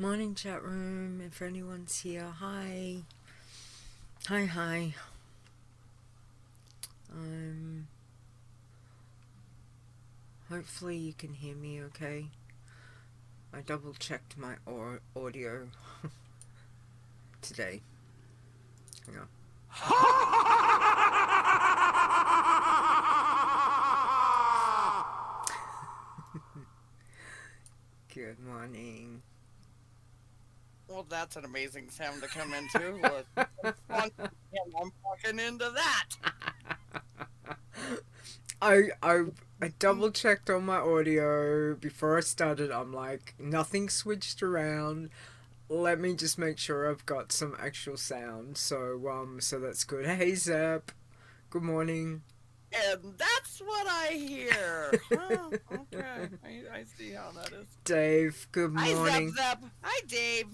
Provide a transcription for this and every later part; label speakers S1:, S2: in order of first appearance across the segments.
S1: Morning chat room, if anyone's here. Hi. Hi. Hopefully you can hear me okay. I double checked my audio today. Hang on. Good morning.
S2: Well, that's an amazing sound to come into. I'm walking into that.
S1: I double checked on my audio before I started. I'm like, nothing switched around. Let me just make sure I've got some actual sound. So that's good. Hey Zep, good morning.
S2: And that's what I hear. Huh, okay. I see how that is.
S1: Dave, good
S2: Hi,
S1: morning.
S2: Zep. Hi, Dave.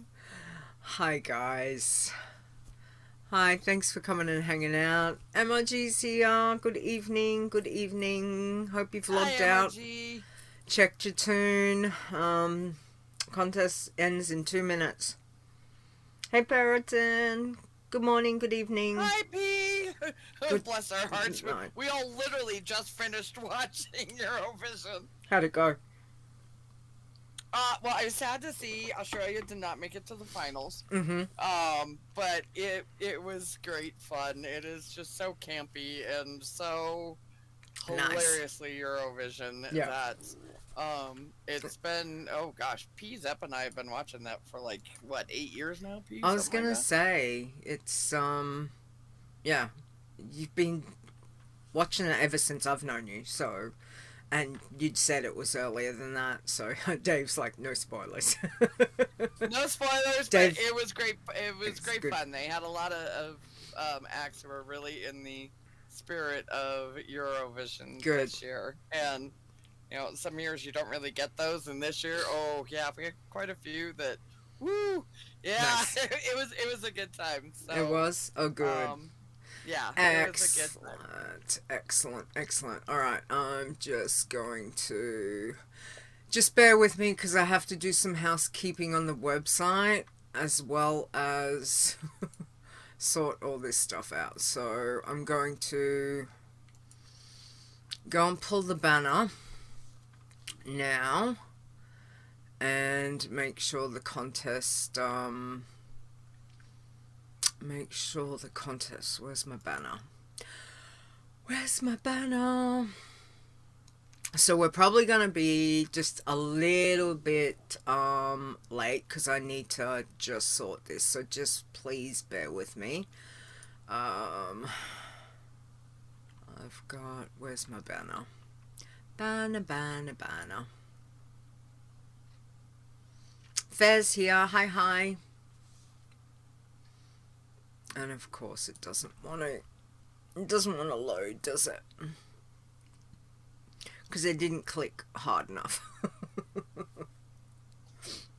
S1: Hi guys. Hi, thanks for coming and hanging out. MRG's here. Good evening. Hope you've logged out.
S2: MRG.
S1: Checked your tune. Contest ends in 2 minutes. Hey Peroton. Good morning, good evening.
S2: Hi, P.
S1: Good
S2: Bless our hearts.
S1: night.
S2: We all literally just finished watching Eurovision.
S1: How'd it go?
S2: Well, I was sad to see Australia did not make it to the finals. But it was great fun. It is just so campy and so hilariously Eurovision that it's been, oh gosh, P Zep and I have been watching that for like what, 8 years now, P?
S1: I was gonna say it's yeah, you've been watching it ever since I've known you, so. And you'd said it was earlier than that, so Dave's like, no spoilers.
S2: No spoilers, Dave, but it was great. It was great fun. They had a lot of acts who were really in the spirit of Eurovision this year. And, you know, some years you don't really get those, and this year, oh yeah, we had quite a few that, woo, yeah, nice. it was a good time. So,
S1: it was? Oh, good.
S2: Yeah,
S1: excellent. All right, I'm just going to bear with me because I have to do some housekeeping on the website as well as sort all this stuff out. So I'm going to go and pull the banner now and make sure the contest. Where's my banner? So we're probably going to be just a little bit late because I need to just sort this. So just please bear with me. I've got, where's my banner? Banner. Fez here. Hi. And of course it doesn't want to load, does it? Because it didn't click hard enough.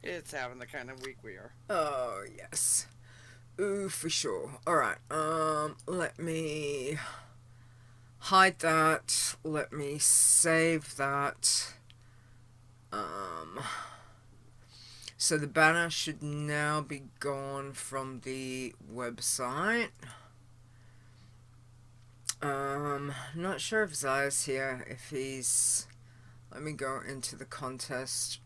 S2: It's having the kind of week we are.
S1: Oh, yes. Ooh, for sure. Alright, let me hide that. Let me save that. So the banner should now be gone from the website. Not sure if Zaya's here, if he's... Let me go into the contest.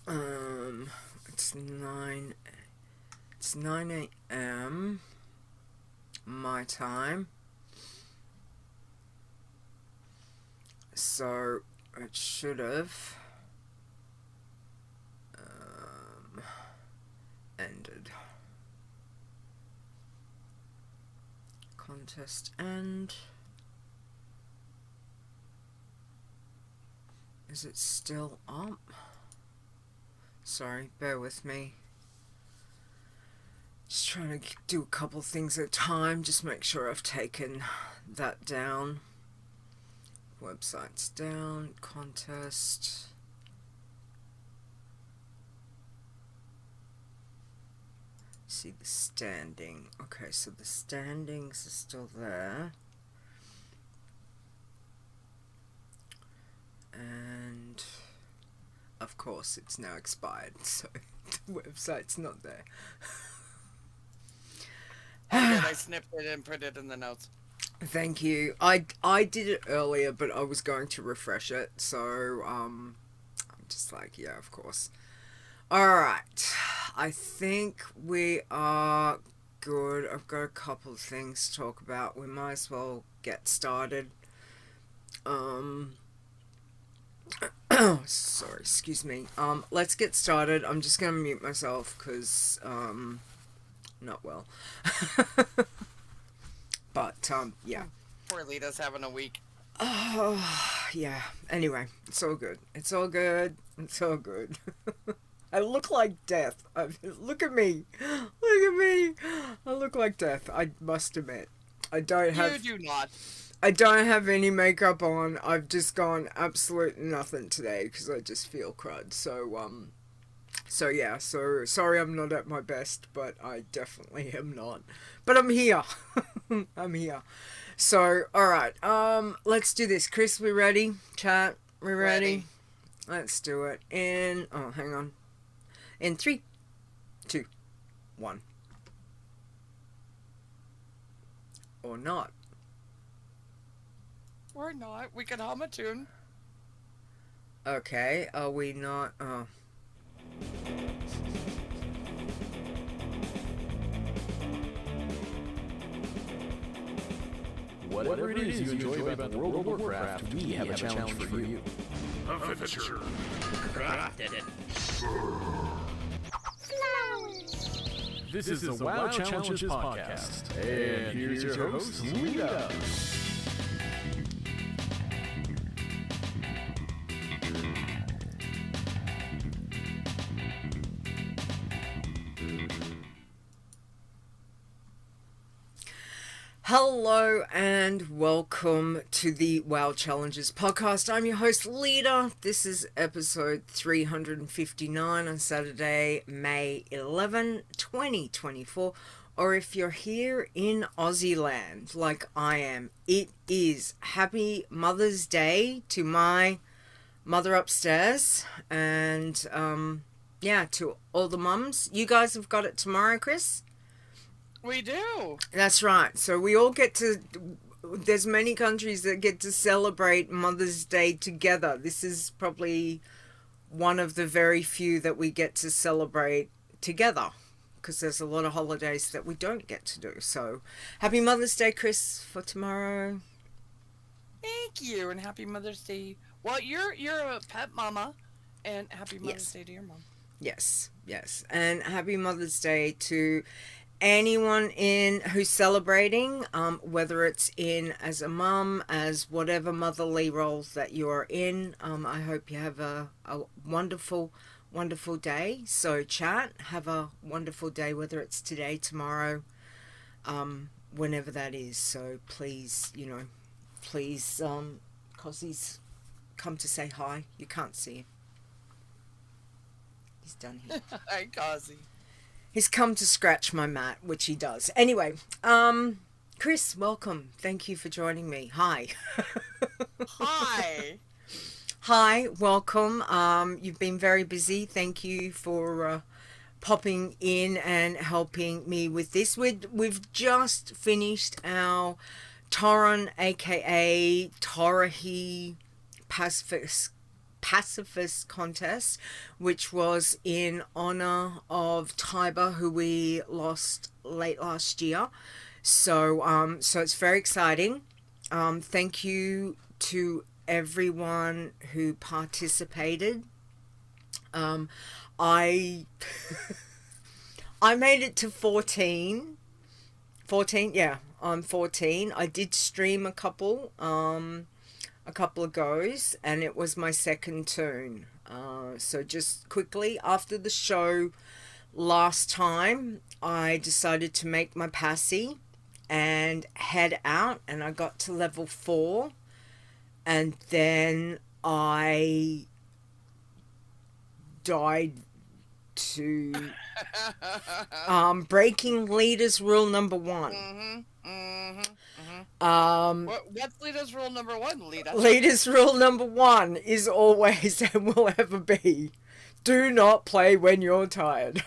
S1: It's 9 a.m. my time. So it should have ended. Contest end. Is it still up? Sorry, bear with me. Just trying to do a couple things at a time. Just make sure I've taken that down. Website's down. Contest. See the standing. Okay, so the standings are still there. And of course, it's now expired, so the website's not there.
S2: I snipped it and put it in the notes.
S1: Thank you. I did it earlier, but I was going to refresh it, so I'm just like, yeah, of course. Alright, I think we are good. I've got a couple of things to talk about. We might as well get started. Sorry, excuse me. Let's get started. I'm just gonna mute myself because not well. But yeah.
S2: Poor Leeta's having a week.
S1: Oh yeah. Anyway, it's all good. It's all good. It's all good. I look like death. Look at me. Look at me. I look like death. I must admit. I don't have.
S2: You do not.
S1: I don't have any makeup on. I've just gone absolute nothing today because I just feel crud. So yeah. So sorry I'm not at my best, but I definitely am not. But I'm here. I'm here. So alright. Let's do this. Khrys, we ready? Chat, we ready? Let's do it. Hang on. In 3, 2, 1. Or not.
S2: Or not. We can hum a tune.
S1: Okay, are we not? Oh.
S3: Whatever it is you enjoy about World of Warcraft, we have a challenge for you.
S4: Officer. Crafted it.
S3: This is the WoW Challenges podcast. And here's your host, Leeta.
S1: Hello and welcome to the WoW Challenges podcast. I'm your host, Leeta. This is episode 359 on Saturday, May 11, 2024. Or if you're here in Aussie land, like I am, it is Happy Mother's Day to my mother upstairs. And, yeah, to all the mums. You guys have got it tomorrow, Khrys?
S2: We do.
S1: That's right. So we all get to, there's many countries that get to celebrate Mother's Day together. This is probably one of the very few that we get to celebrate together because there's a lot of holidays that we don't get to do. So happy Mother's Day, Khrys, for tomorrow.
S2: Thank you, and happy Mother's Day. Well, you're a pet mama, and happy Mother's Day to your mom.
S1: Yes, yes. And happy Mother's Day to anyone who's celebrating, whether it's in as a mum, as whatever motherly roles that you're in. I hope you have a wonderful, wonderful day. So chat, have a wonderful day, whether it's today, tomorrow, whenever that is. So please, please, cause he's come to say hi. You can't see him. He's done here.
S2: Hi, Cosy.
S1: He's come to scratch my mat, which he does. Anyway, Khrys, welcome. Thank you for joining me. Hi.
S2: Hi.
S1: Hi, welcome. You've been very busy. Thank you for popping in and helping me with this. We've just finished our Tauren, aka Taur-ahe Pacifist Contest, which was in honor of Tiber, who we lost late last year. So it's very exciting. Thank you to everyone who participated. I I made it to 14. 14, yeah, I'm 14. I did stream a couple of goes, and it was my second turn. So just quickly, after the show last time, I decided to make my passy and head out, and I got to level 4, and then I died to breaking leaders rule number 1.
S2: What's Leeta's rule number 1, Leeta?
S1: Leeta's rule number 1 is always and will ever be, do not play when you're tired.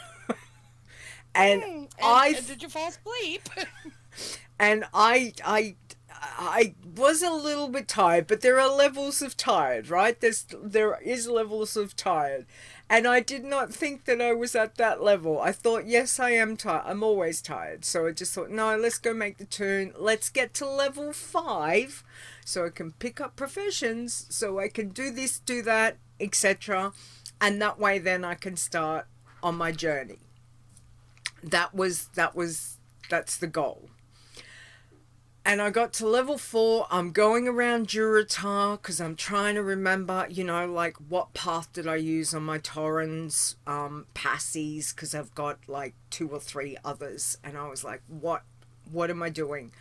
S1: And
S2: did you fall asleep?
S1: And I was a little bit tired, but there are levels of tired, right? There is levels of tired. And I did not think that I was at that level. I thought, yes, I am tired. I'm always tired. So I just thought, no, let's go make the turn. Let's get to level 5 so I can pick up professions, so I can do this, do that, etc. And that way then I can start on my journey. That's the goal. And I got to level 4. I'm going around Durotar because I'm trying to remember, like what path did I use on my Taurens, passies, because I've got like 2 or 3 others. And I was like, what am I doing?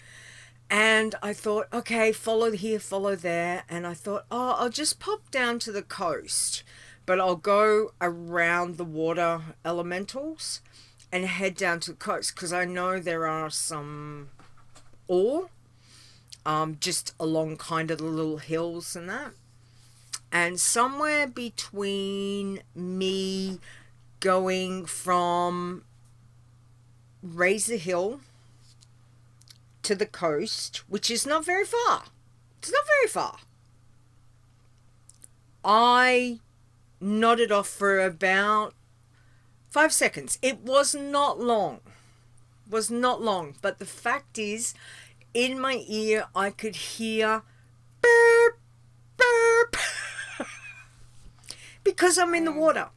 S1: And I thought, okay, follow here, follow there. And I thought, I'll just pop down to the coast, but I'll go around the water elementals and head down to the coast because I know there are some ore just along kind of the little hills and that. And somewhere between me going from Razor Hill to the coast, which is not very far. It's not very far. I nodded off for about 5 seconds. It was not long. Was not long. But the fact is, in my ear, I could hear burp, burp. Because I'm in the water.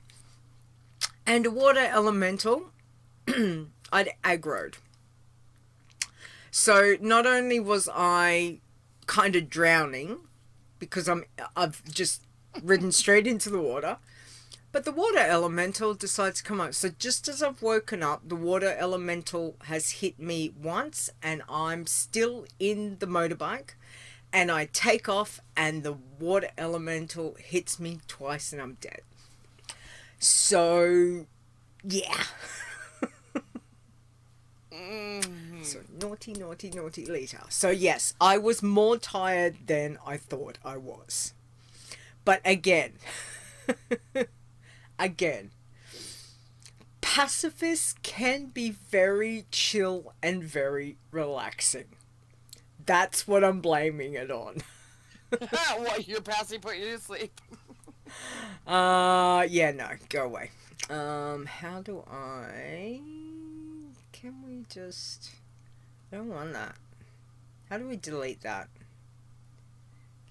S1: And a water elemental, I'd aggroed. So not only was I kind of drowning, because I've just ridden straight into the water, but the water elemental decides to come up. So just as I've woken up, the water elemental has hit me once, and I'm still in the motorbike, and I take off, and the water elemental hits me twice, and I'm dead. So, yeah. So naughty, naughty, naughty Leeta. So yes, I was more tired than I thought I was. But again, pacifists can be very chill and very relaxing. That's what I'm blaming it on.
S2: What, your passy put you to sleep?
S1: Yeah, no, go away. How do I... Can we just... I don't want that. How do we delete that?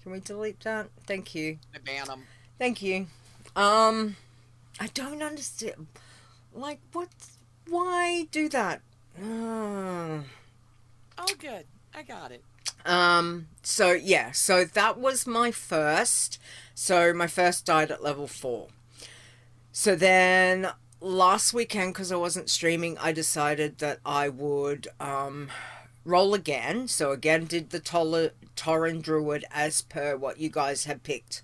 S1: Can we delete that? Thank you.
S2: I ban them.
S1: Thank you. I don't understand. Like, what? Why do that?
S2: Oh, good. I got it.
S1: So, yeah. So, that was my first. So, my first died at level 4. So, then... last weekend, because I wasn't streaming, I decided that I would roll again. So again, did the Tauren Druid as per what you guys had picked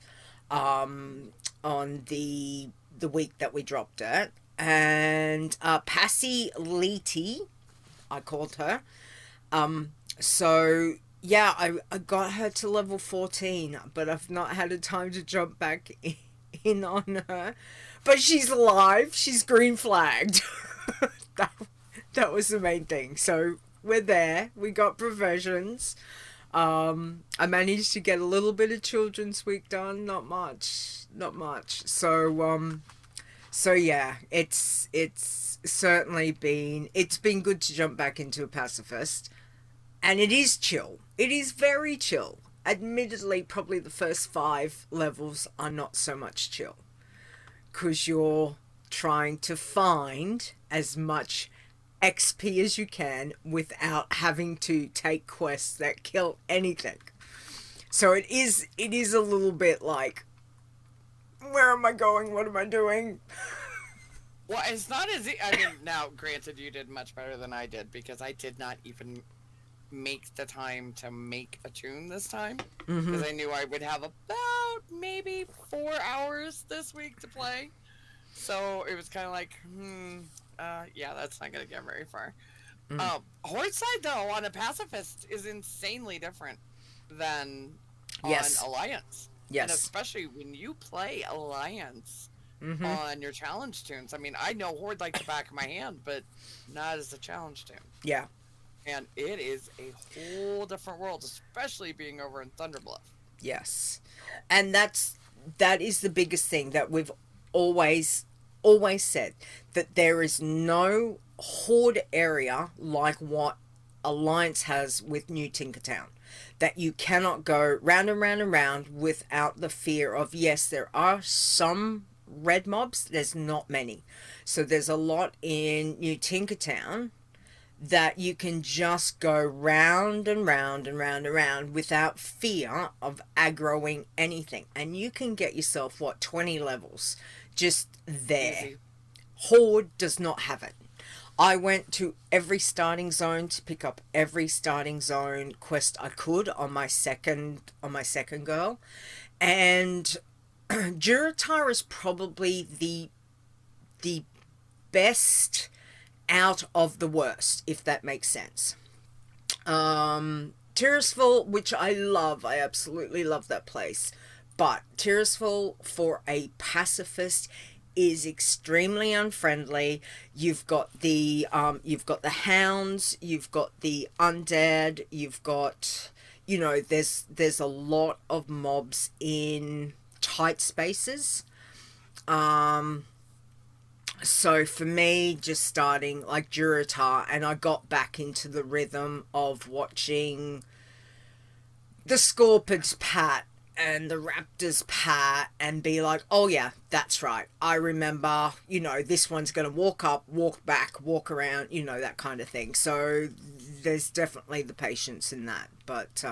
S1: on the week that we dropped it. And Passy Leety, I called her. So yeah, I got her to level 14, but I've not had a time to jump back in on her. But she's alive. She's green flagged. that was the main thing. So we're there. We got professions. I managed to get a little bit of Children's Week done. Not much. So yeah, it's certainly been good to jump back into a pacifist, and it is chill. It is very chill. Admittedly, probably the first 5 levels are not so much chill, because you're trying to find as much XP as you can without having to take quests that kill anything. So it is a little bit like, where am I going? What am I doing?
S2: Well, it's not as... I mean, now, granted, you did much better than I did, because I did not even make the time to make a tune this time, because I knew I would have about maybe 4 hours this week to play. So it was kind of like, yeah, that's not gonna get very far. Horde side, though, on a pacifist is insanely different than
S1: Yes.
S2: on Alliance.
S1: Yes.
S2: And especially when you play Alliance on your challenge tunes. I mean, I know Horde like the back of my hand, but not as a challenge tune.
S1: Yeah.
S2: And it is a whole different world, especially being over in Thunderbluff.
S1: Yes. And that is the biggest thing that we've always said, that there is no Horde area like what Alliance has with New Tinkertown. That you cannot go round and round and round without the fear of, yes, there are some red mobs, there's not many. So there's a lot in New Tinkertown that you can just go round and round and round and round without fear of aggroing anything. And you can get yourself, 20 levels just there. Easy. Horde does not have it. I went to every starting zone to pick up every starting zone quest I could on my second girl. And Durotar is probably the best out of the worst, if that makes sense. Tirisfal, which I love, I absolutely love that place, but Tirisfal for a pacifist is extremely unfriendly. You've got the hounds, you've got the undead, you've got, there's a lot of mobs in tight spaces. So for me, just starting like Durotar, and I got back into the rhythm of watching the Scorpids pat and the Raptors pat and be like, oh yeah, that's right. I remember, this one's going to walk up, walk back, walk around, that kind of thing. So there's definitely the patience in that. But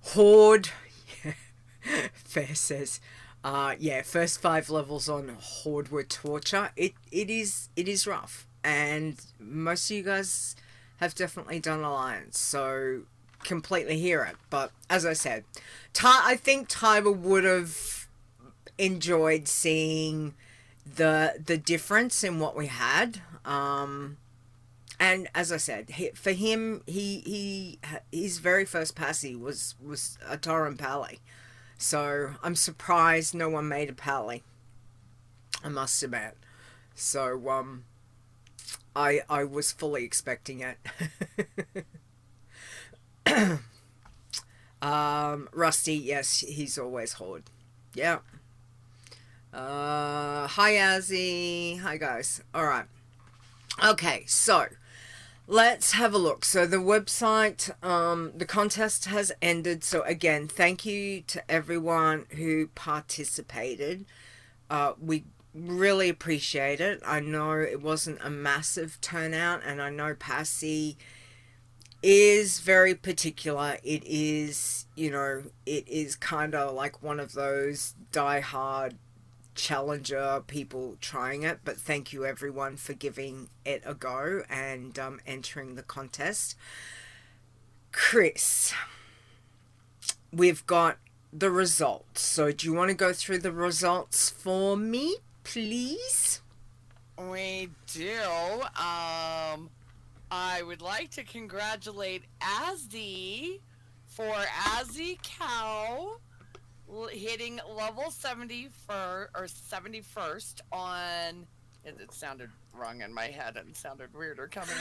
S1: Horde, Fair says, first 5 levels on Horde were torture. It is rough, and most of you guys have definitely done Alliance, so completely hear it. But as I said, I think Tiber would have enjoyed seeing the difference in what we had. And as I said, for him, his very first passy was a Tauren Pally. So I'm surprised no one made a Pally, I must admit. So I was fully expecting it. Rusty, yes, he's always Horde. Yeah. Hi Azzy. Hi guys. Alright. Okay, so let's have a look. So the website, the contest has ended. So again, thank you to everyone who participated. We really appreciate it. I know it wasn't a massive turnout, and I know Passy is very particular. It is, it is kind of like one of those die-hard challenger people trying it, but thank you everyone for giving it a go and entering the contest. Khrys, we've got the results, so do you want to go through the results for me, please?
S2: We do. I would like to congratulate Azzy for Asycow hitting level 70 or 71st on. It sounded wrong in my head and sounded weirder coming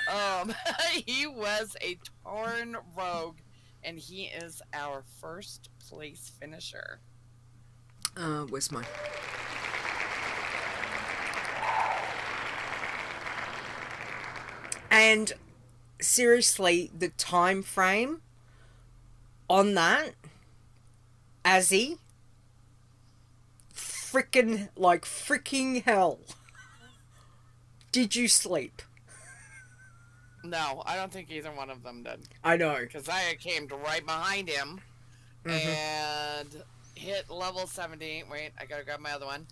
S2: out. He was a Tauren rogue, and he is our first place finisher.
S1: Where's mine? And seriously, the time frame on that, Azzy, freaking hell. Did you sleep?
S2: No, I don't think either one of them did.
S1: I know.
S2: Because I came right behind him and hit level 70. Wait, I gotta grab my other one.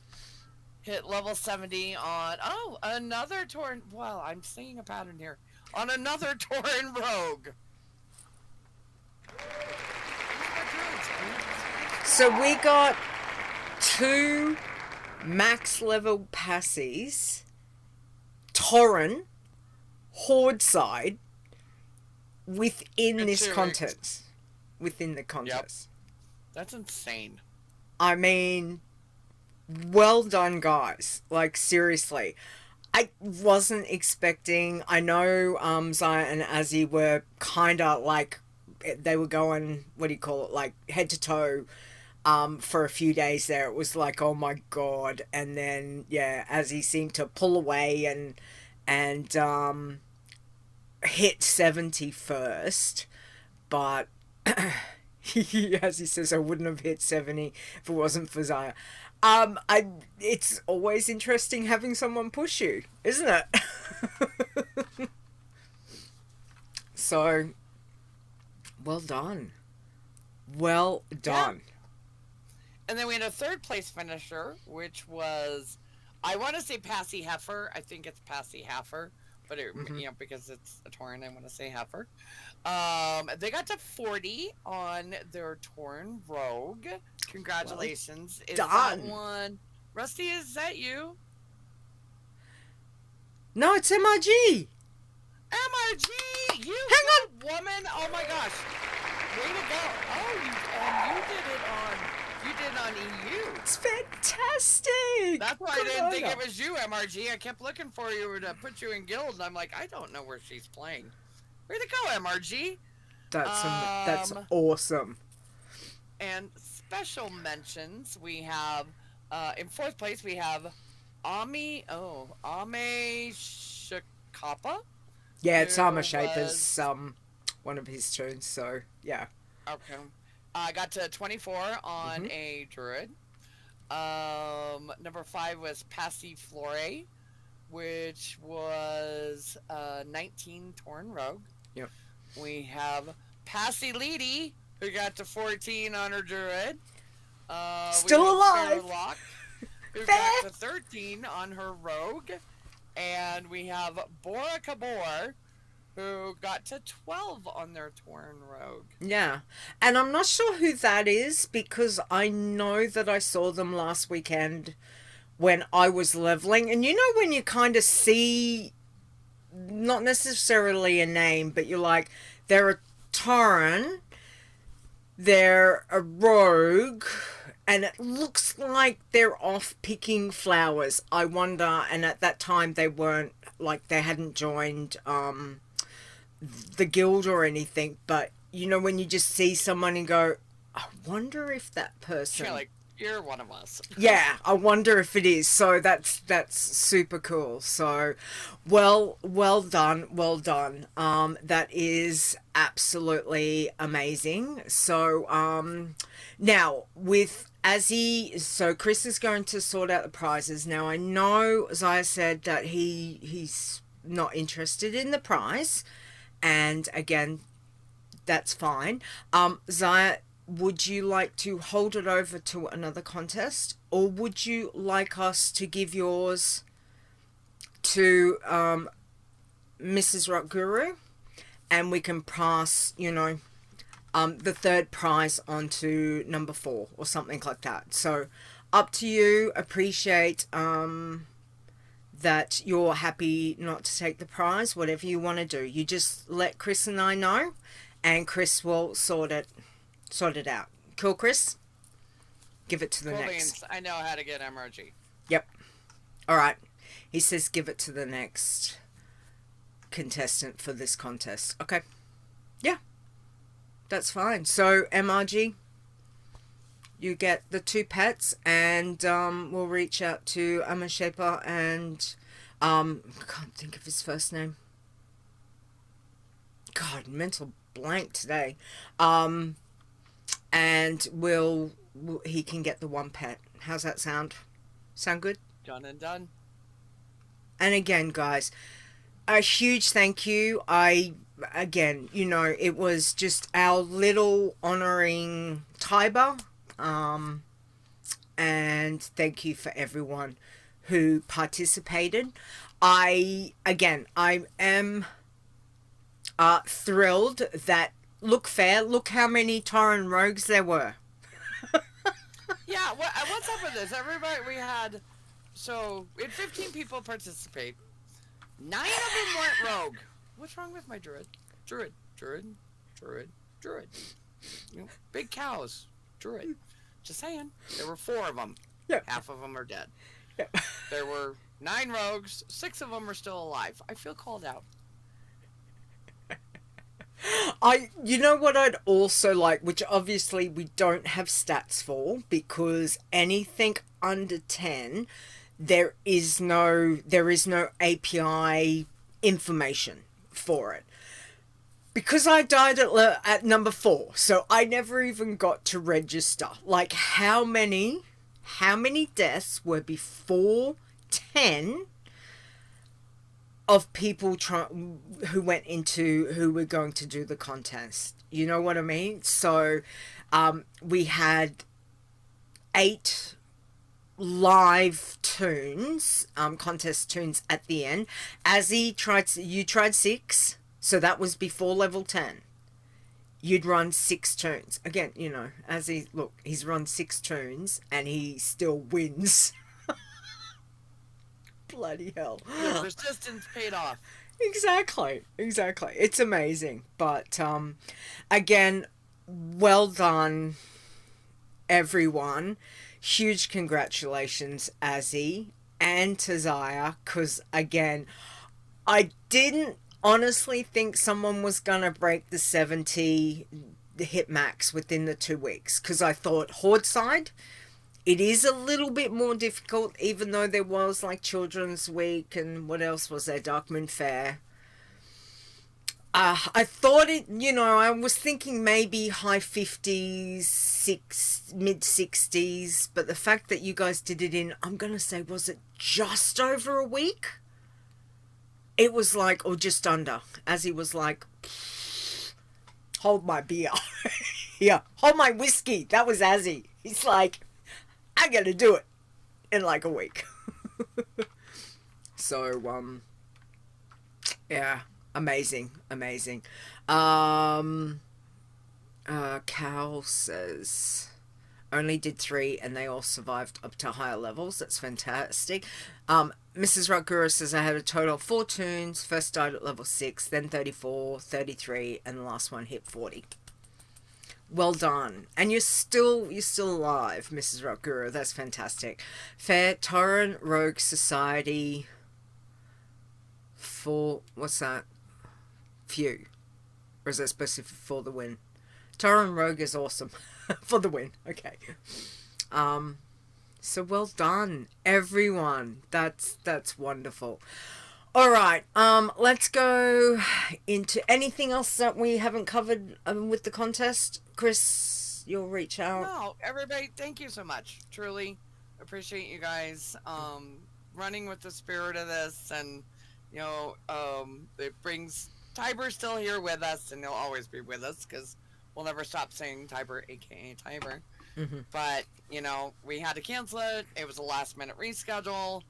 S2: Hit level 70 on, another Tauren. Well, I'm seeing a pattern here. On another Tauren rogue.
S1: So we got 2 max level passies. Tauren, Horde side within
S2: Good
S1: this
S2: too.
S1: contest. Within the contest.
S2: That's insane.
S1: I mean, well done, guys. Like, seriously. I wasn't expecting... I know Xayah and Azzy were kind of like... They were going, what do you call it, like, head to toe for a few days there. It was like, oh my god. And then, yeah, Azzy seemed to pull away and hit 70 first. But... as he says, I wouldn't have hit 70 if it wasn't for Xayah. It's always interesting having someone push you, isn't it? So, well done. Well done.
S2: Yeah. And then we had a third place finisher, which was, I want to say Passy Heifer. I think it's Passy Heifer, but it, you know, because it's a Tauren, I want to say Heifer. They got to 40 on their Tauren Rogue. Congratulations.
S1: Well
S2: is that one? Rusty, is that you?
S1: No, it's MRG.
S2: MRG! You
S1: Hang on,
S2: woman! Oh my gosh. Way to go. Oh, you did it on EU.
S1: It's fantastic.
S2: That's why I didn't think it was you, MRG. I kept looking for you to put you in guild, and I'm like, I don't know where she's playing. Way to go, MRG.
S1: That's awesome.
S2: And special mentions, we have, in fourth place, we have Asycow.
S1: Yeah, it's Armor Shaper's one of his tunes, so yeah.
S2: Okay. I got to 24 on a druid. Number 5 was Passiflore, which was 19 Tauren Rogue.
S1: Yep.
S2: We have Leeta, who got to 14 on her druid.
S1: Still alive!
S2: Sherlock, who got to 13 on her rogue. And we have Bora Kabor, who got to 12 on their Tauren Rogue.
S1: Yeah. And I'm not sure who that is, because I know that I saw them last weekend when I was leveling. And you know when you kind of see, not necessarily a name, but you're like, they're a Tauren, they're a rogue, and it looks like they're off picking flowers. I wonder, and at that time they weren't, like, they hadn't joined the guild or anything, but you know when you just see someone and go, I wonder if that person...
S2: You're like, you're one of us.
S1: Yeah, I wonder if it is. So that's super cool. So, well done. That is absolutely amazing. So, now with Azzy, so Khrys is going to sort out the prizes. Now I know Xayah said that he's not interested in the prize, and again, that's fine. Xayah, would you like to hold it over to another contest, or would you like us to give yours to Mrs. Rock Guru, and we can pass, you know, the third prize on to number 4 or something like that? So up to you. Appreciate that you're happy not to take the prize. Whatever you want to do, you just let Khrys and I know, and Khrys will sort it out. Cool, Khrys? Give it to the next.
S2: Beans. I know how to get MRG.
S1: Yep. Alright. He says give it to the next contestant for this contest. Okay. Yeah. That's fine. So, MRG, you get the 2 pets, and we'll reach out to Amashepa and I can't think of his first name. God, mental blank today. And he can get the 1 pet. How's that sound? Sound good?
S2: Done and done.
S1: And again, guys, a huge thank you. Again, you know, it was just our little honoring Tiber. And thank you for everyone who participated. I am thrilled that, look how many Tauren rogues there were.
S2: Yeah, what's up with this? Everybody, we had 15 people participate. 9 of them went rogue. What's wrong with my druid? Druid. You know, big cows. Druid. Just saying. There were 4 of them.
S1: Yep.
S2: Half of them are dead.
S1: Yep.
S2: There were 9 rogues. 6 of them are still alive. I feel called out.
S1: You know what I'd also like, which obviously we don't have stats for, because anything under 10, there is no API information for it. Because I died at number 4, so I never even got to register. Like, how many deaths were before 10 of people who were going to do the contest? You know what I mean? So we had 8 live tunes, contest tunes at the end. You tried 6, so that was before level 10. You'd run 6 tunes. Again, you know, he's run 6 tunes and he still wins. Bloody hell.
S2: The persistence paid off.
S1: Exactly. It's amazing. But, again, well done, everyone. Huge congratulations, Azzy and Tazaya, because, again, I didn't honestly think someone was going to break the 70 hit max within the 2 weeks, because I thought Horde side, it is a little bit more difficult, even though there was like Children's Week and what else was there, Darkmoon Fair. I thought I was thinking maybe high 50s, mid 60s, but the fact that you guys did it in, I'm going to say, was it just over a week? It was like, or just under, as he was like, hold my beer. Yeah, hold my whiskey. That was Azzy. He's like, I gotta do it in like a week. So, yeah, amazing. Cal says, only did 3 and they all survived up to higher levels. That's fantastic. Mrs. Rutgura says, I had a total of 4 tunes. First died at level 6, then 34, 33, and the last one hit 40. Well done. And you're still alive, Mrs. Rutgura. That's fantastic. Fair Tauren Rogue Society for, what's that? Few. Or is that supposed to be for the win? Tauren Rogue is awesome. For the win. Okay. So well done, everyone. That's wonderful. All right. Let's go into anything else that we haven't covered with the contest. Khrys, you'll reach out.
S2: No, everybody, thank you so much. Truly appreciate you guys running with the spirit of this, and it brings Tiber's still here with us, and he'll always be with us because we'll never stop saying Tiber, aka Tiber.
S1: Mm-hmm.
S2: But we had to cancel it. It was a last minute reschedule.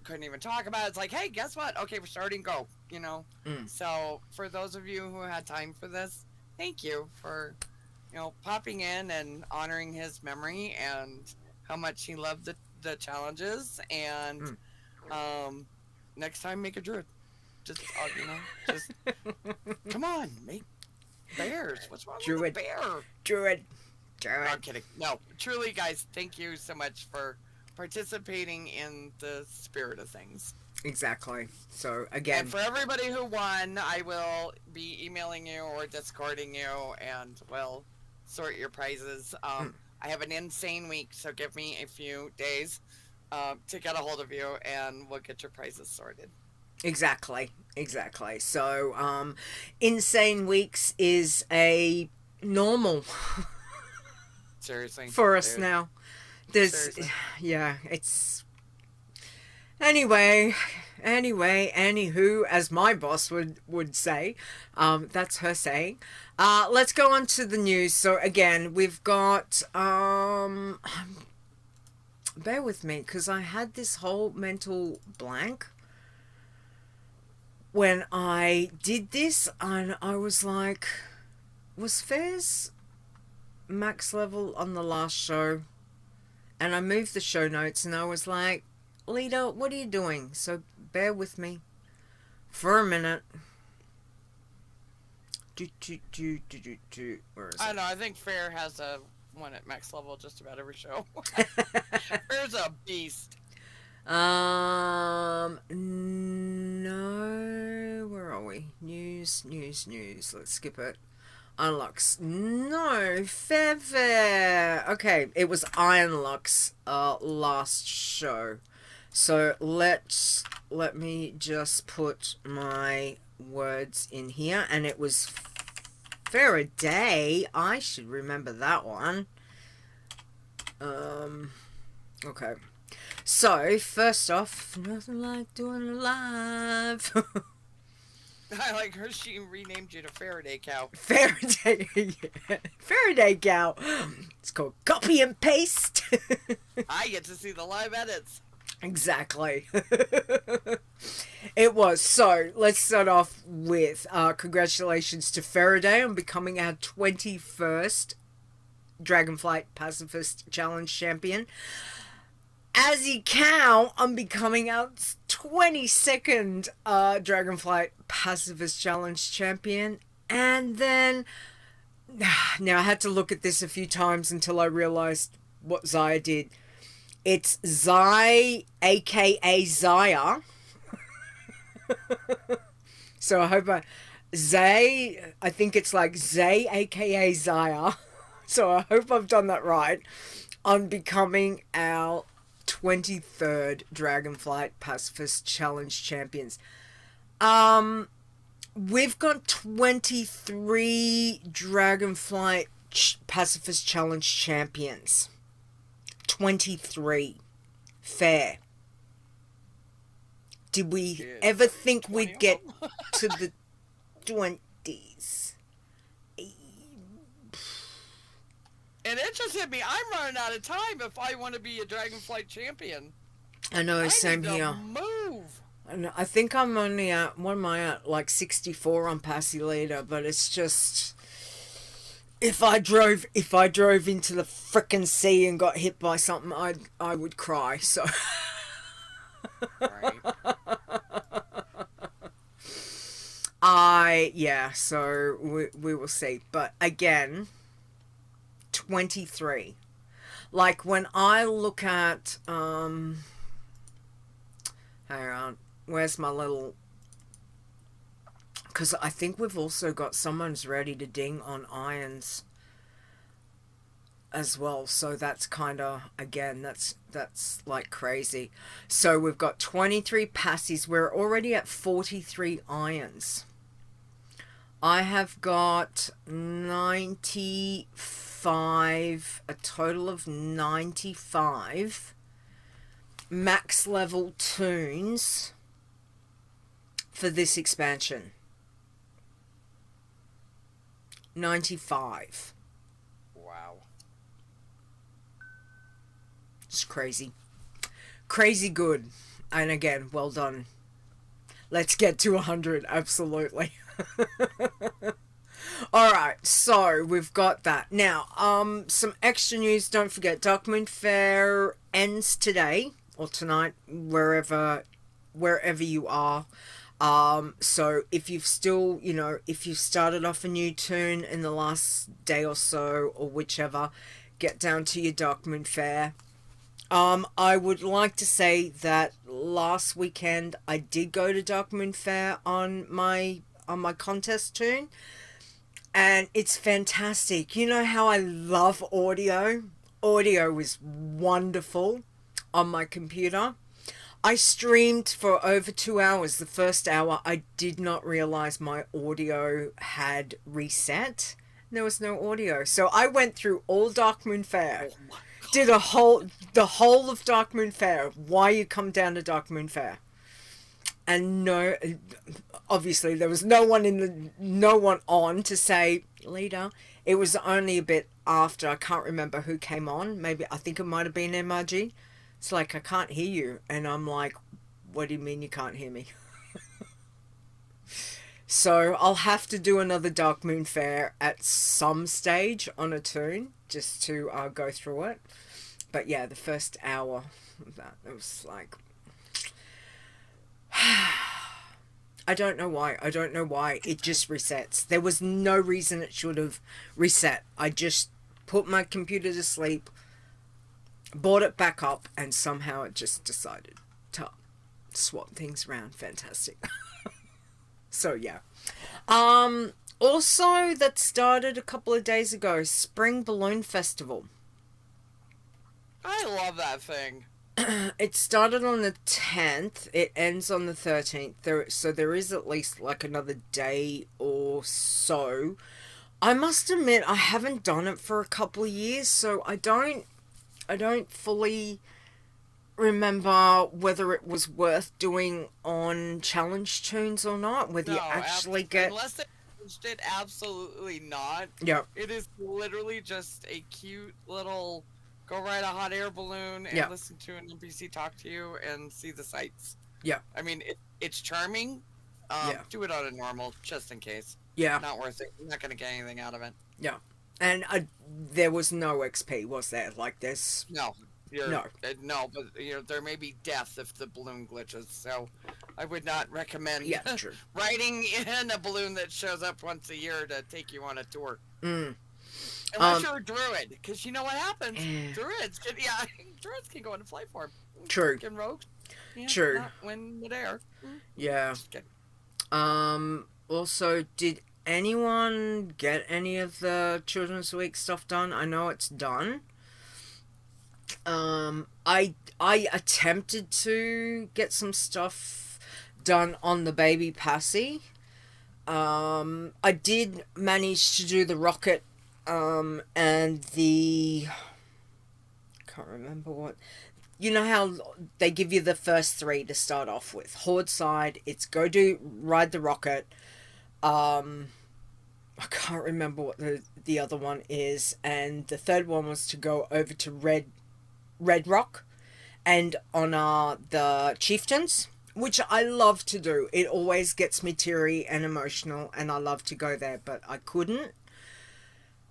S2: Couldn't even talk about it. It's like, hey, guess what? Okay, we're starting, go. So for those of you who had time for this, thank you for popping in and honoring his memory and how much he loved the challenges. And next time, make a druid. Just come on, make bears. What's wrong with a bear?
S1: Druid.
S2: No, I'm kidding. No, truly, guys, thank you so much for participating in the spirit of things.
S1: Exactly. So again,
S2: and for everybody who won, I will be emailing you or Discording you, and we'll sort your prizes. I have an insane week, so give me a few days to get a hold of you, and we'll get your prizes sorted.
S1: Exactly. So, insane weeks is a normal.
S2: Seriously.
S1: For us now. It's... Anyway, anywho, as my boss would say, that's her saying. Let's go on to the news. So again, we've got, bear with me, because I had this whole mental blank when I did this, and I was like, was Fairs max level on the last show? And I moved the show notes and I was like, Leeta, what are you doing? So bear with me. for a minute. Where is it?
S2: I know. I think Fair has a one at max level just about every show. Fair's a beast.
S1: No. Where are we? News. Let's skip it. Unlocks. No, Fair. Okay, it was Ironlocks last show. So let me just put my words in here, and it was Ferreday. I should remember that one. Okay. So, first off, nothing like doing it live.
S2: I like her. She renamed you to Ferreday Cow.
S1: Ferreday, yeah. Ferreday Cow. It's called copy and paste.
S2: I get to see the live edits.
S1: Exactly. It was. So, let's start off with congratulations to Ferreday on becoming our 21st Dragonflight Pacifist Challenge Champion. Asycow on becoming our 22nd Dragonflight Pacifist Challenge Champion. And then, now I had to look at this a few times until I realized what Xayah did. It's Xayakaxaya. So I hope I think it's like Xayakaxaya. So I hope I've done that right. On becoming our 23rd Dragonflight Pacifist Challenge Champions. We've got 23 Dragonflight Pacifist Challenge Champions. 23. Fair. Did we ever think we'd get to the 20s?
S2: And it just hit me. I'm running out of time if I want to be a Dragonflight champion.
S1: I know, same here.
S2: Move.
S1: I think I'm only at, what am I at, like 64 on Passy Leeta, but it's just, if I drove into the frickin' sea and got hit by something, I would cry. So.
S2: Right.
S1: So we will see. But again, 23. Like when I look at hang on, where's my little, because I think we've also got someone's ready to ding on irons as well, so that's kind of, again, that's like crazy. So we've got 23 passies. We're already at 43 irons. I have got 95, a total of 95 max level toons for this expansion. 95.
S2: Wow.
S1: It's crazy. Crazy good. And again, well done. Let's get to 100, absolutely. Alright, so we've got that. Now, some extra news. Don't forget, Dark Moon Fair ends today, or tonight, wherever you are. So if you've still, if you've started off a new toon in the last day or so, or whichever, get down to your Dark Moon Fair. I would like to say that last weekend I did go to Dark Moon Fair on my contest toon, and it's fantastic. You know how I love audio? Audio is wonderful on my computer. I streamed for over 2 hours. The first hour, I did not realize my audio had reset. There was no audio. So I went through all Dark Moon Fair. Did the whole of Dark Moon Fair. Why you come down to Dark Moon Fair? And no, obviously there was no one on to say, Leeta. It was only a bit after. I can't remember who came on. Maybe, I think it might have been MRG. It's like, I can't hear you. And I'm like, what do you mean you can't hear me? So I'll have to do another Dark Moon Fair at some stage on a toon, just to go through it. But yeah, the first hour of that, it was like, I don't know why. I don't know why. It just resets. There was no reason it should have reset. I just put my computer to sleep, brought it back up, and somehow it just decided to swap things around. Fantastic. So, yeah. Also, that started a couple of days ago, Spring Balloon Festival.
S2: I love that thing.
S1: It started on the 10th. It ends on the 13th. So there is at least like another day or so. I must admit I haven't done it for a couple of years, so I don't fully remember whether it was worth doing on challenge tunes or not. Whether you actually get,
S2: unless they changed it, absolutely not.
S1: Yeah.
S2: It is literally just a cute little go ride a hot air balloon and listen to an NPC talk to you and see the sights.
S1: Yeah.
S2: I mean, it's charming. Do it on a normal, just in case.
S1: Yeah.
S2: Not worth it. You're not going to get anything out of it.
S1: Yeah. And there was no XP, was there? Like this?
S2: No.
S1: No.
S2: No, but there may be death if the balloon glitches, so I would not recommend
S1: true.
S2: riding in a balloon that shows up once a year to take you on a tour.
S1: Mm.
S2: Unless you're a druid, because you know what happens. Druids can go into flight form.
S1: True.
S2: Can rogues.
S1: True.
S2: Not when midair.
S1: Yeah. Also, did anyone get any of the Children's Week stuff done? I know it's done. I attempted to get some stuff done on the baby Passy. I did manage to do the rocket, and the... can't remember what... You know how they give you the first 3 to start off with. Horde side, it's ride the rocket. I can't remember what the other one is. And the third one was to go over to Red Rock and honor the chieftains, which I love to do. It always gets me teary and emotional, and I love to go there, but I couldn't.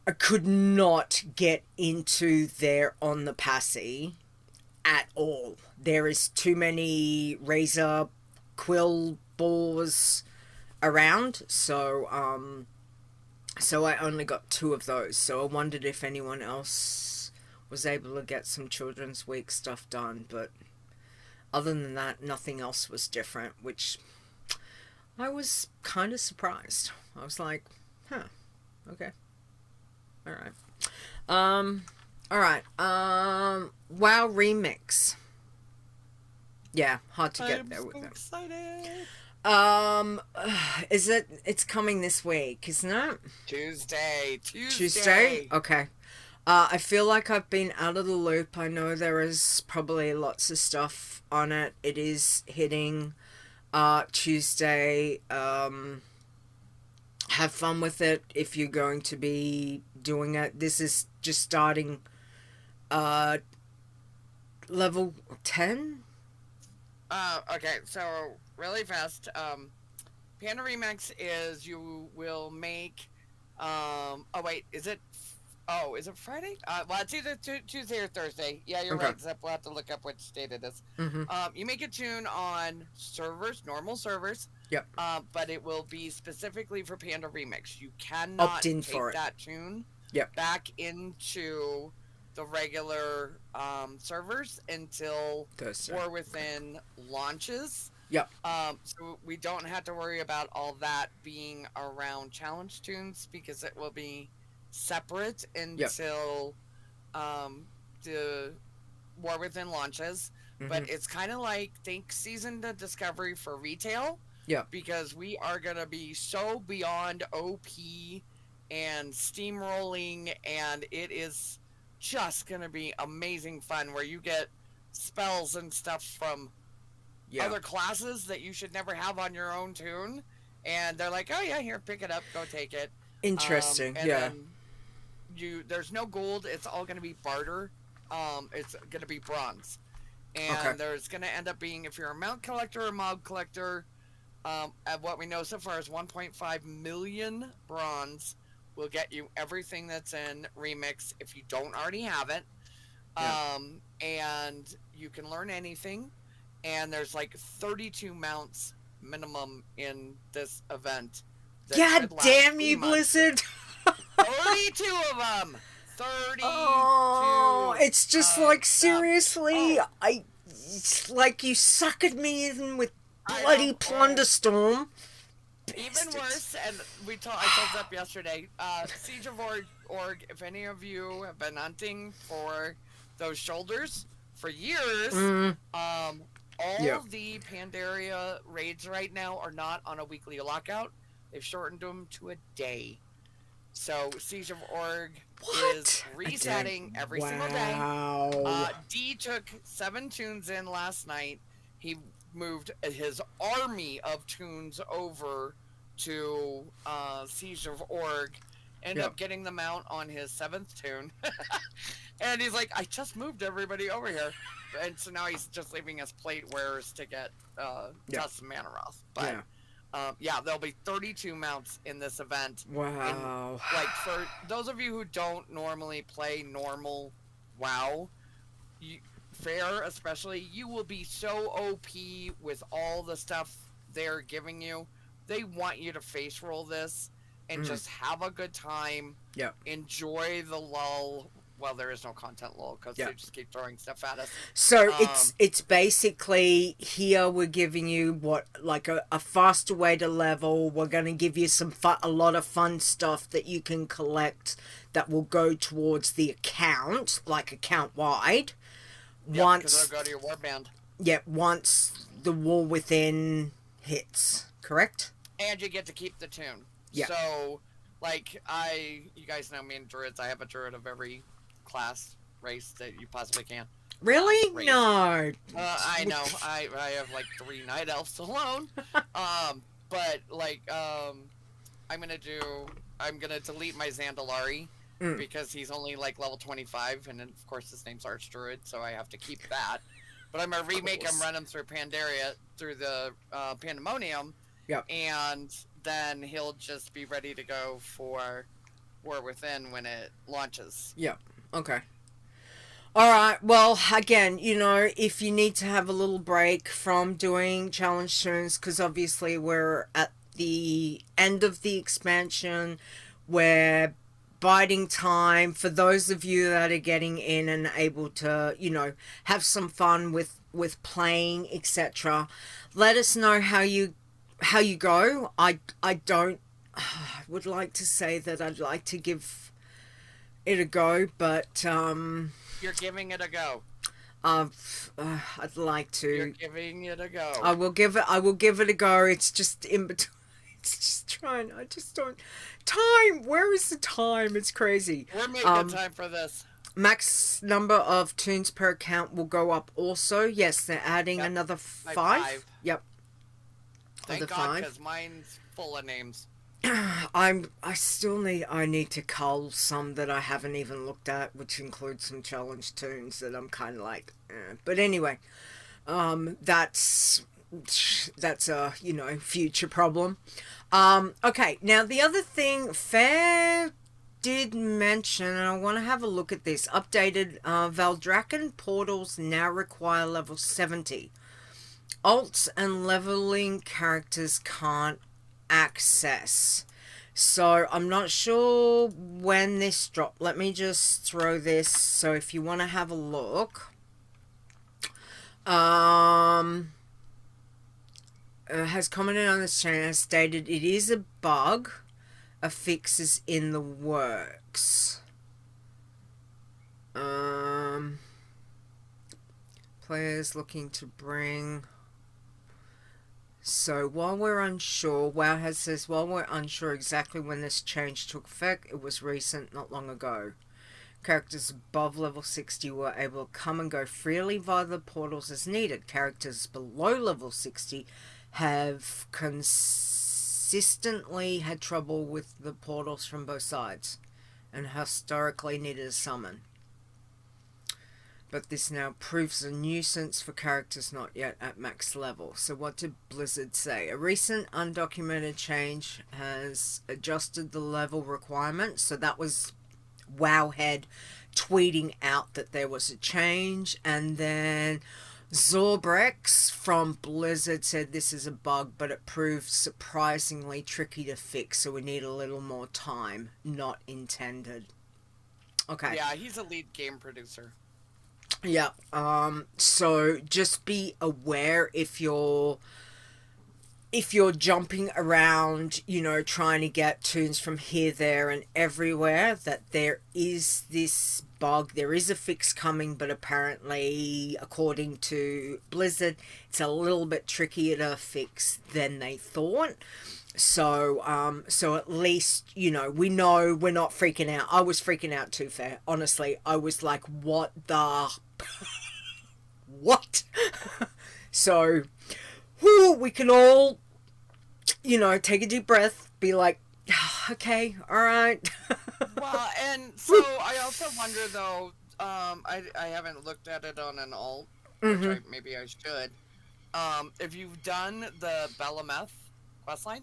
S1: I could not get into there on the Passy at all. There is too many razor quill boars around, so I only got 2 of those. So I wondered if anyone else was able to get some Children's Week stuff done, but other than that, nothing else was different, which I was kind of surprised. I was like, okay. Alright. WoW Remix. Yeah, hard to get there with them.
S2: Excited.
S1: It's coming this week, isn't it?
S2: Tuesday?
S1: Okay. I feel like I've been out of the loop. I know there is probably lots of stuff on it. It is hitting Tuesday. Have fun with it if you're going to be doing it. This is just starting level 10?
S2: Okay, so really fast. Panda Remix is you will make is it Friday? Well, it's either Tuesday or Thursday. Yeah, you're right, except we'll have to look up which date it is.
S1: Mm-hmm.
S2: You make a tune on normal servers.
S1: Yep.
S2: But it will be specifically for Panda Remix. You cannot take that tune back into the regular servers until War Within launches.
S1: Yep.
S2: So we don't have to worry about all that being around challenge tunes because it will be separate until the War Within launches. Mm-hmm. But it's kind of like think Season to Discovery for retail.
S1: Yeah.
S2: Because we are going to be so beyond OP and steamrolling, and it is just going to be amazing fun where you get spells and stuff from other classes that you should never have on your own tune. And they're like, oh yeah, here, pick it up, go take it.
S1: Interesting,
S2: then there's no gold, it's all going to be barter. It's going to be bronze. And there's going to end up being, if you're a mount collector or mob collector, at what we know so far is 1.5 million bronze will get you everything that's in Remix if you don't already have it. And you can learn anything. And there's like 32 mounts minimum in this event.
S1: God damn you, Blizzard!
S2: 32 of them! 32!
S1: Oh, it's just like, seriously? It's like you suckered me in with bloody Plunderstorm.
S2: Even worse, and I told Zep yesterday, Siege of Org, if any of you have been hunting for those shoulders for years, all the Pandaria raids right now are not on a weekly lockout. They've shortened them to a day. So Siege of Org is resetting every single day. D took 7 tunes in last night. He moved his army of tunes over to Siege of Org. Ended up getting them out on his 7th tune. And he's like, I just moved everybody over here. And so now he's just leaving us plate wearers to get Dust and Manaroth. But there'll be 32 mounts in this event.
S1: Wow.
S2: And, like, for those of you who don't normally play normal WoW, Fair especially, you will be so OP with all the stuff they're giving you. They want you to face roll this and just have a good time. Enjoy the lull. Well, there is no content lull because they just keep throwing stuff at us.
S1: So it's basically here we're giving you a faster way to level. We're going to give you a lot of fun stuff that you can collect that will go towards the account, like account wide.
S2: Because they'll go to your warband.
S1: Once the War Within hits, correct?
S2: And you get to keep the tune. So, like, you guys know me and druids. I have a druid of every class, race that you possibly can.
S1: Really? No.
S2: I know. I have like 3 night elves alone. But like, I'm gonna delete my Zandalari. Because he's only like level 25, and then of course his name's Archdruid, so I have to keep that. But I'm gonna remake him, run him through Pandaria, through the Pandemonium, and then he'll just be ready to go for War Within when it launches.
S1: Okay. Alright, well, again, if you need to have a little break from doing challenge tunes, because obviously we're at the end of the expansion, we're biding time for those of you that are getting in and able to, have some fun with playing, etc. Let us know how you go. I would like to say that I'd like to give it a go, but
S2: you're giving it a go.
S1: I'd like to.
S2: You're giving it a go.
S1: I will give it a go. It's just in between. It's just trying. I just don't. Time. Where is the time? It's crazy.
S2: We're making time for this.
S1: Max number of tunes per account will go up also. Yes, they're adding another 5.
S2: Like 5.
S1: Yep.
S2: Thank God, because mine's full of names.
S1: I need to cull some that I haven't even looked at, which includes some challenge tunes that I'm kind of like, But anyway, that's a future problem. Okay, now the other thing Fair did mention, and I want to have a look at this, updated Valdrakken portals now require level 70. Alts and leveling characters can't access. So I'm not sure when this dropped. Let me just throw this, so if you want to have a look. Has commented on this channel, has stated it is a bug. A fix is in the works. Players looking to bring. So while we're unsure, WoW says while we're unsure exactly when this change took effect, it was recent, not long ago. Characters above level 60 were able to come and go freely via the portals as needed. Characters below level 60 have consistently had trouble with the portals from both sides and historically needed a summon. But this now proves a nuisance for characters not yet at max level. So what did Blizzard say? A recent undocumented change has adjusted the level requirement. So that was Wowhead tweeting out that there was a change, and then Zorbrex from Blizzard said this is a bug, but it proved surprisingly tricky to fix, so we need a little more time. Not intended. Okay.
S2: Yeah, he's a lead game producer.
S1: Yeah. So just be aware if you're jumping around, you know, trying to get tunes from here, there, and everywhere, that there is this bug. There is a fix coming, but apparently, according to Blizzard, it's a little bit trickier to fix than they thought. So, so at least, you know, we know we're not freaking out. I was freaking out too, fair. Honestly, I was like, what the... what? So, whew, we can all, you know, take a deep breath, be like, okay, all right.
S2: Well, and so I also wonder, though, I haven't looked at it on an alt, which maybe I should. If you've done the Belameth questline,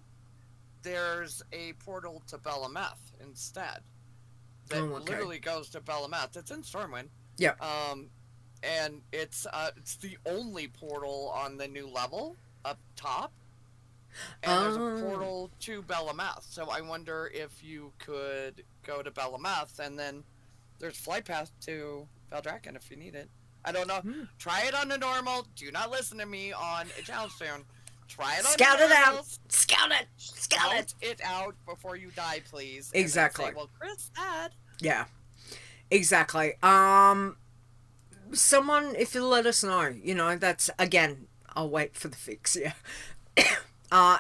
S2: there's a portal to Belameth instead that literally goes to Belameth. It's in Stormwind.
S1: Yeah.
S2: And it's the only portal on the new level up top. And there's a portal to Belameth. So I wonder if you could go to Belameth, and then there's flight path to Valdrakken if you need it. I don't know. Try it on the normal. Do not listen to me on a challenge soon. Try it on
S1: Scout
S2: the
S1: it out. Scout it.
S2: Scout it out before you die, please.
S1: Exactly.
S2: Say, well, Khrys said.
S1: Yeah. Exactly. Someone, if you'll let us know, you know, that's, again, I'll wait for the fix, yeah.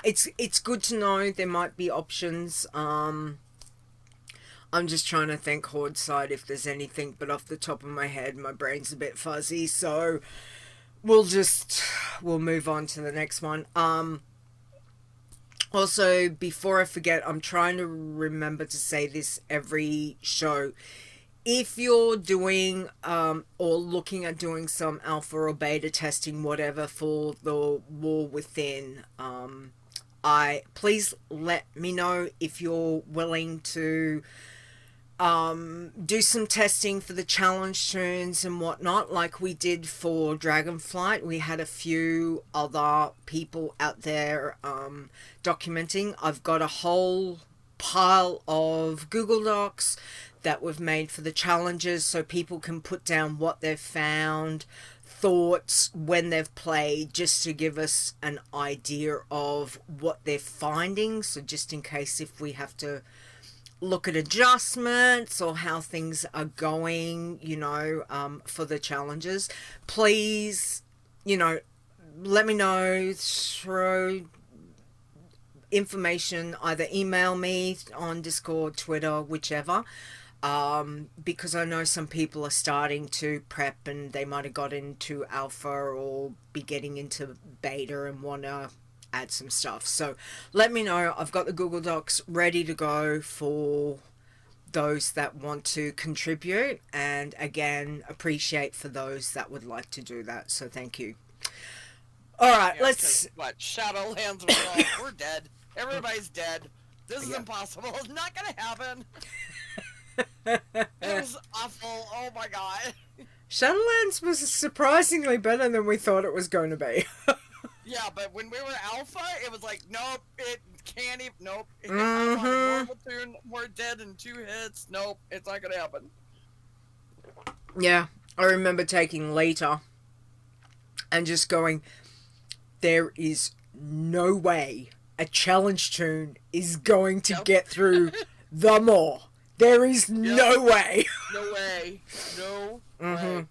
S1: It's good to know there might be options. I'm just trying to think Horde side if there's anything, but off the top of my head, my brain's a bit fuzzy, so we'll move on to the next one. Also, before I forget, I'm trying to remember to say this every show. If you're doing or looking at doing some alpha or beta testing, whatever, for the War Within, please let me know if you're willing to do some testing for the challenge tunes and whatnot, like we did for Dragonflight. We had a few other people out there documenting. I've got a whole pile of Google Docs that we've made for the challenges, so people can put down what they've found, thoughts when they've played, just to give us an idea of what they're finding. So just in case if we have to look at adjustments or how things are going, you know, for the challenges, please, you know, let me know through information, either email me on Discord, Twitter, whichever. Because I know some people are starting to prep and they might have got into alpha or be getting into beta and want to add some stuff. So let me know. I've got the Google Docs ready to go for those that want to contribute. And again, appreciate for those that would like to do that. So thank you. All right,
S2: yeah,
S1: let's...
S2: What? Shadowlands was all, we're dead. Everybody's dead. This is impossible. It's not going to happen. It was awful. Oh my god.
S1: Shadowlands was surprisingly better than we thought it was going to be.
S2: Yeah, but when we were alpha, it was like, nope, it can't even, nope. I'm on normal tune, we're dead in 2 hits. Nope, it's not going to happen.
S1: Yeah, I remember taking Leeta and just going, there is no way a challenge tune is going to get through the maw. There is no way.
S2: No way. No way.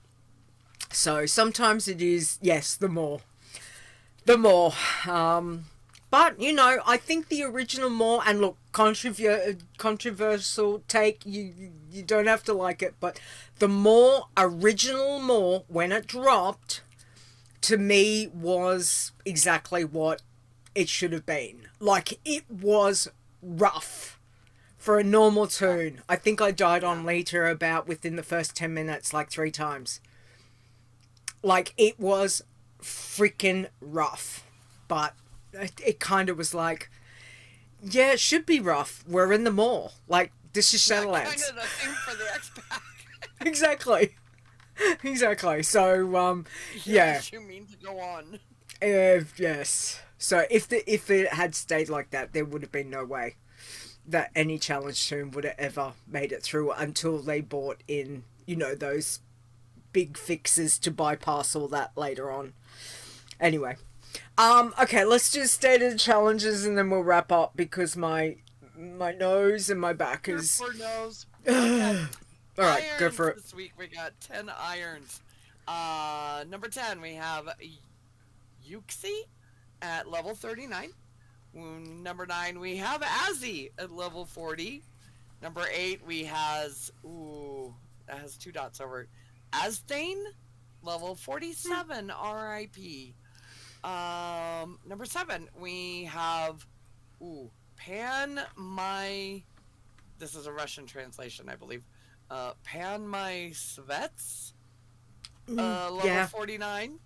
S1: So sometimes it is, yes, the maw. The maw. But, you know, I think the original maw, and look, controversial take, you don't have to like it, but the original maw, when it dropped, to me was exactly what it should have been. Like, it was rough. For a normal tune. I think I died on Leeta about within the first 10 minutes, like 3 times. Like, it was freaking rough. But it kind of was like, yeah, it should be rough. We're in the mall. Like, this is Shadowlands.
S2: Kind of the thing for the X-Pack.
S1: Exactly. Exactly. So, yeah.
S2: You mean to go on?
S1: Yes. So if it had stayed like that, there would have been no way that any challenge tomb would have ever made it through until they bought in, those big fixes to bypass all that later on. Anyway. Okay, let's just stay to the challenges and then we'll wrap up because my nose and my back is...
S2: Poor nose.
S1: Alright, go for it.
S2: This week we got 10 irons. Number 10, we have Yuxi at level 39. Number 9, we have Azzy at level 40. Number 8, we has... Ooh, that has 2 dots over it. Azthane, level 47, RIP. Number 7, we have... Ooh, This is a Russian translation, I believe. Pan my Svets, level 49.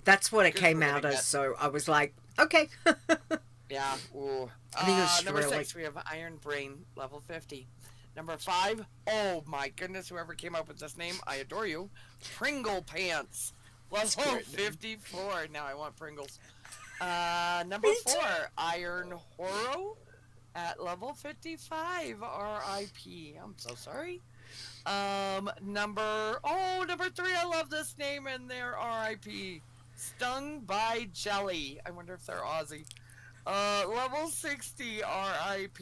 S1: That's what it came out as, so I was like, okay.
S2: Yeah. Ooh. Number 6, we have Iron Brain, level 50. Number 5, oh my goodness, whoever came up with this name, I adore you. Pringle Pants, level 54. Now I want Pringles. Number 4, Iron Horo at level 55, RIP. I'm so sorry. Number 3, I love this name in there, RIP. Stung by Jelly. I wonder if they're Aussie. Level 60, RIP.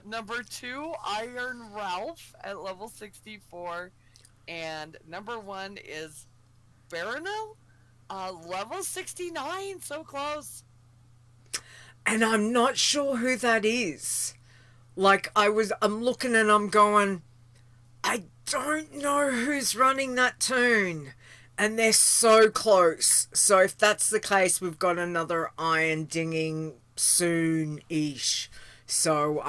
S2: Number 2, Iron Ralph at level 64. And number 1 is Baronel, level 69, so close.
S1: And I'm not sure who that is. Like, I'm looking and I'm going, I don't know who's running that tune. And they're so close. So if that's the case, we've got another iron dinging soon-ish. So,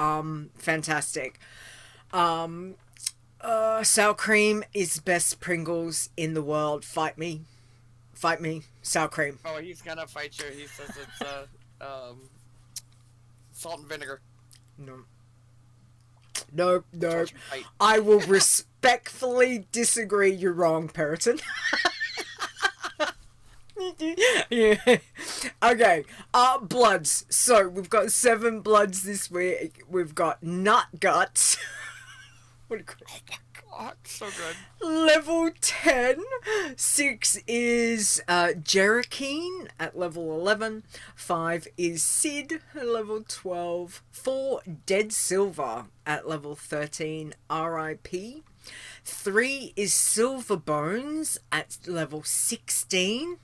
S1: fantastic. Sour cream is best Pringles in the world. Fight me. Fight me. Sour cream.
S2: Oh, he's gonna fight you. He says it's, salt and vinegar.
S1: No. I will respectfully disagree. You're wrong, Periton. Yeah. Okay. Bloods. So we've got 7 bloods this week. We've got Nut Guts. What a great...
S2: God, so good.
S1: Level 10. 6 is Jerakeen at level 11. 5 is Sid at level 12. 4, Dead Silver at level 13. RIP. 3 is Silver Bones at level 16.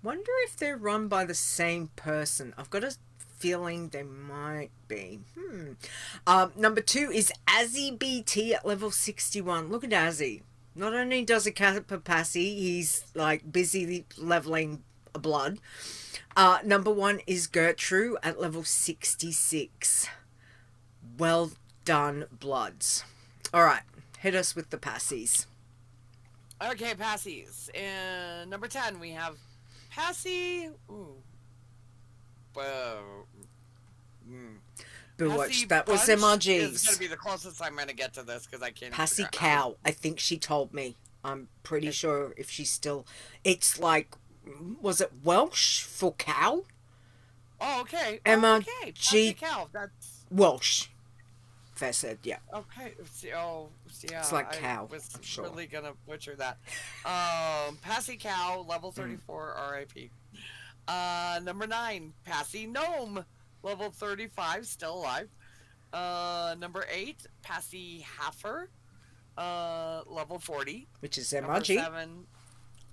S1: Wonder if they're run by the same person. I've got a feeling they might be. Number 2 is Azzy BT at level 61. Look at Azzy. Not only does he Passy, he's like busy leveling a blood. Number 1 is Gertrude at level 66. Well done, bloods. Alright, hit us with the passies.
S2: Okay, passies. And number 10, we have Passy. Ooh.
S1: Bewitched. That was MRGs.
S2: It's going to be the closest I'm going to get to this because I can't.
S1: Asycow. I think she told me. I'm pretty sure if she's still... It's like... Was it Welsh for cow?
S2: Oh, okay.
S1: MRG...
S2: Cow. That's...
S1: Welsh. Fair said, yeah.
S2: Okay. Yeah.
S1: It's like cow.
S2: I was
S1: I'm sure.
S2: really going to butcher that. Passy Cow, level 34, RIP. Number 9, Passy Gnome, level 35, still alive. Number 8, Passy Haffer, level 40.
S1: Which is MRG.
S2: Number 7,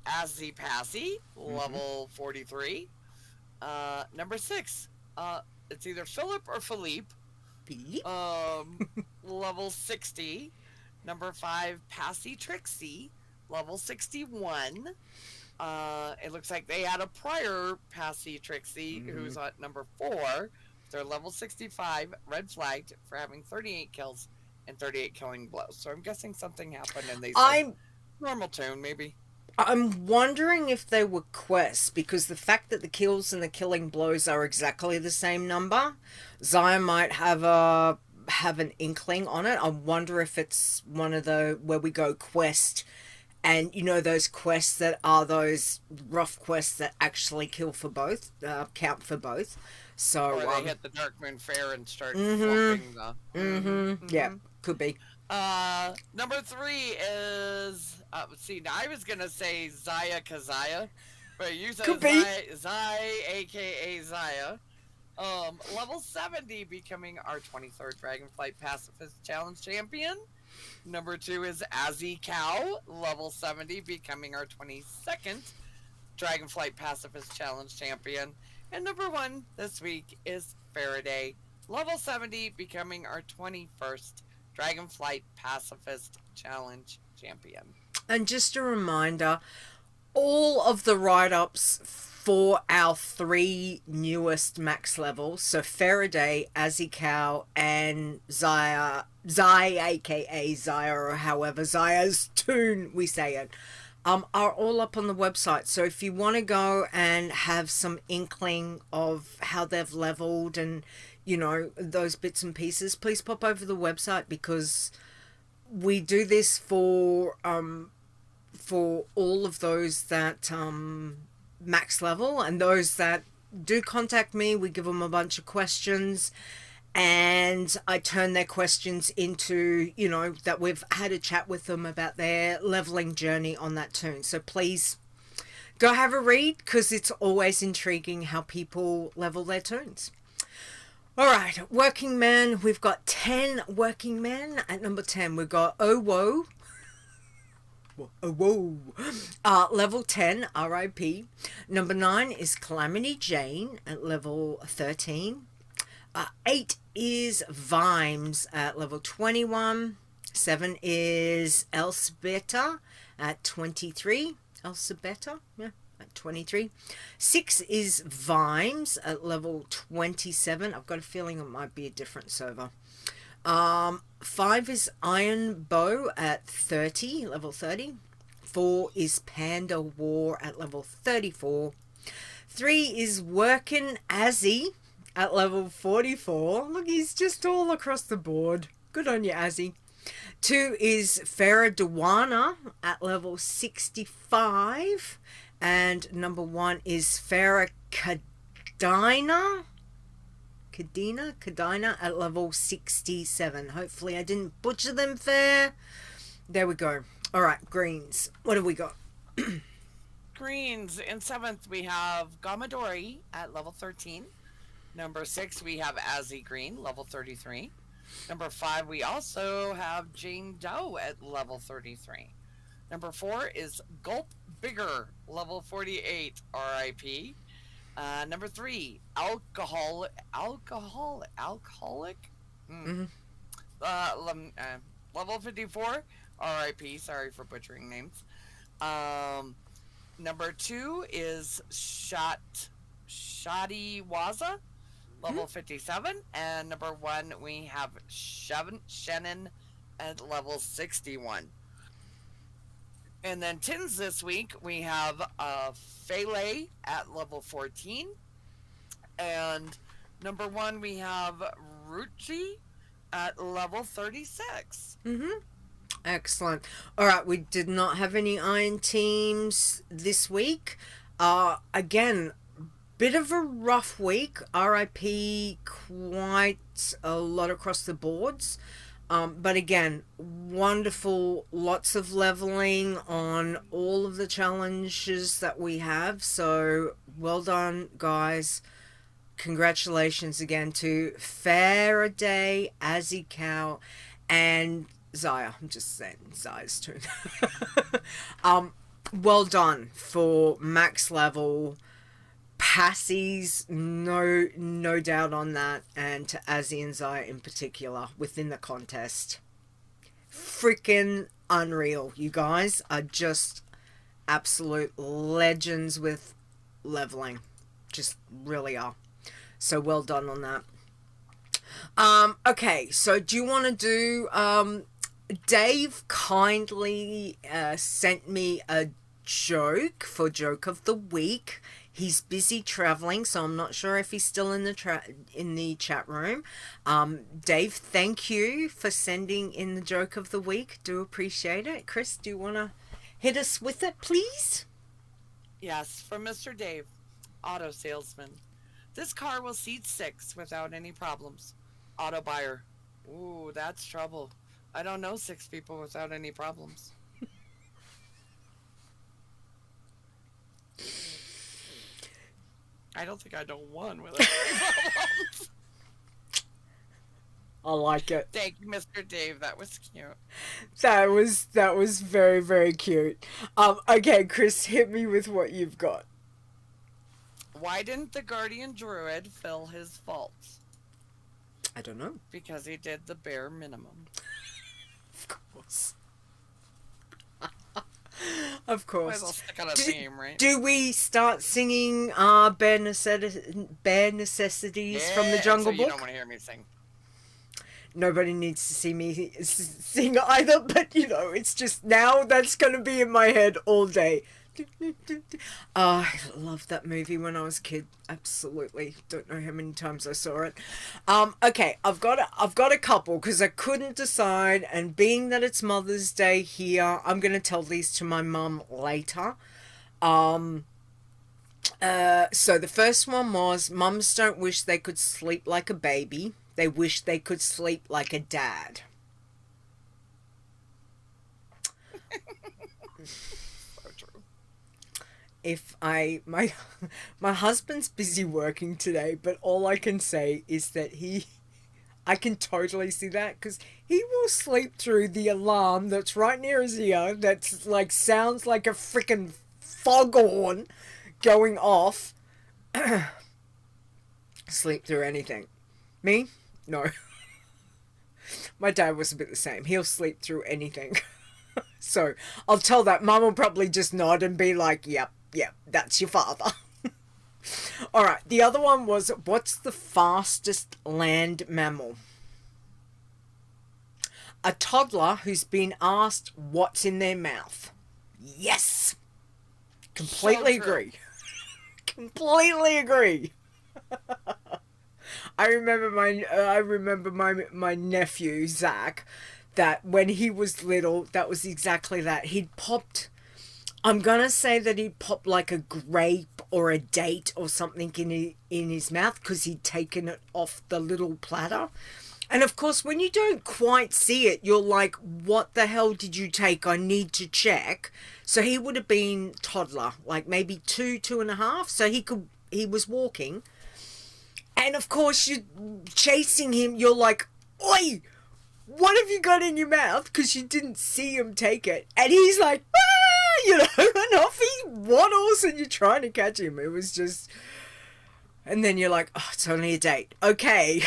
S2: Azzy Passy, level 43. Number 6, it's either Philip or Philippe, level 60. Number 5, Passy Trixie, level 61. It looks like they had a prior Passy Trixie who's at number 4. They're level 65, red flagged for having 38 kills and 38 killing blows. So I'm guessing something happened and they said normal tune, maybe.
S1: I'm wondering if they were quests, because the fact that the kills and the killing blows are exactly the same number, Xayah might have a have an inkling on it. I wonder if it's one of the where we go quest, and you know those quests that are those rough quests that actually kill for both, count for both. So
S2: or they hit the Darkmoon Fair and start flipping the.
S1: Yeah, could be.
S2: Number 3 is see. Now I was gonna say Xayakaxaya, but you said Xayakaxaya. Level 70, becoming our 23rd Dragonflight Pacifist Challenge champion. Number 2 is Asycow, level 70, becoming our 22nd Dragonflight Pacifist Challenge champion. And number 1 this week is Ferreday, level 70, becoming our 21st Dragonflight Pacifist Challenge champion.
S1: And just a reminder, all of the write-ups for our 3 newest max levels, so Ferreday, Asycow, and Xayakaxaya, or however Xaya's tune we say it, are all up on the website. So if you want to go and have some inkling of how they've leveled and, you know, those bits and pieces, please pop over the website, because we do this for all of those that max level, and those that do contact me, we give them a bunch of questions, and I turn their questions into, you know, that we've had a chat with them about their leveling journey on that tune. So please go have a read, because it's always intriguing how people level their tunes. All right, working men. We've got 10 working men. At number 10, we've got WoW. Level 10, RIP. Number 9 is Calamity Jane at level 13. 8 is Vimes at level 21. 7 is Elsbeta at 23. Elsbeta, yeah, at 23. 6 is Vimes at level 27. I've got a feeling it might be a different server. 5 is Iron Bow at 30, level 30. 4 is Panda War at level 34. 3 is Workin' Azzy at level 44. Look, he's just all across the board. Good on you, Azzy. 2 is Ferreday at level 65. And number 1 is Xayakaxaya. Cadina at level 67. Hopefully I didn't butcher them fair. There we go. All right, greens. What have we got?
S2: Greens. In 7th, we have Gamadori at level 13. Number 6, we have Azzy Green, level 33. Number 5, we also have Jane Doe at level 33. Number 4 is Gulp Bigger, level 48, RIP. Number 3, alcoholic. Level 54, RIP. Sorry for butchering names. Number 2 is Shoddy Waza, level 57, and number 1 we have Shannon at level 61. And then tins this week, we have Ferreday at level 14. And number 1, we have Ruchi at level 36.
S1: Excellent. All right, we did not have any iron teams this week. Again, bit of a rough week. RIP quite a lot across the boards. But again, wonderful, lots of leveling on all of the challenges that we have. So well done, guys. Congratulations again to Ferreday, Asycow, and Xaya. I'm just saying Xaya's too. Well done for max level passies, no doubt on that, and to Azzy and Xaya in particular within the contest. Freaking unreal. You guys are just absolute legends with leveling. Just really are. So well done on that. Okay, so do you want to do... Dave kindly sent me a joke for Joke of the Week. He's busy traveling, so I'm not sure if he's still in the chat room. Dave, thank you for sending in the joke of the week. Do appreciate it. Chris, do you want to hit us with it, please?
S2: Yes, from Mr. Dave, auto salesman. This car will seat 6 without any problems. Auto buyer. Ooh, that's trouble. I don't know 6 people without any problems. I don't think I know one without any problems.
S1: I like it.
S2: Thank you, Mr. Dave. That was cute.
S1: That was very, very cute. Okay, Chris, hit me with what you've got.
S2: Why didn't the Guardian Druid fill his faults?
S1: I don't know.
S2: Because he did the bare minimum.
S1: Of course. Of course.
S2: Might as well stick on a theme, right?
S1: Do we start singing bare necessities from the Jungle
S2: so
S1: Book?
S2: You don't want to hear me sing.
S1: Nobody needs to see me sing either, but you know, it's just now that's going to be in my head all day. Oh, I loved that movie when I was a kid. Absolutely. Don't know how many times I saw it. Okay, I've got a couple because I couldn't decide, and being that it's Mother's Day here, I'm going to tell these to my mum later. So the first one was, mums don't wish they could sleep like a baby. They wish they could sleep like a dad.
S2: So true.
S1: If my husband's busy working today, but all I can say is that I can totally see that, because he will sleep through the alarm that's right near his ear, that's like sounds like a freaking foghorn going off. Sleep through anything. Me? No. My dad was a bit the same. He'll sleep through anything. So I'll tell that. Mum will probably just nod and be like, yep, that's your father. Alright, the other one was, what's the fastest land mammal? A toddler who's been asked what's in their mouth. Yes! Completely agree. Completely agree. I remember my nephew, Zach, that when he was little, that was exactly that. He'd popped, I'm going to say that he'd popped like a grape or a date or something in his mouth because he'd taken it off the little platter. And of course, when you don't quite see it, you're like, what the hell did you take? I need to check. So he would have been toddler, like maybe 2.5. So he was walking. And of course, you're chasing him. You're like, oi, what have you got in your mouth? Because you didn't see him take it. And he's like, ah, you know, and off he waddles and you're trying to catch him. It was just, and then you're like, oh, it's only a date. Okay.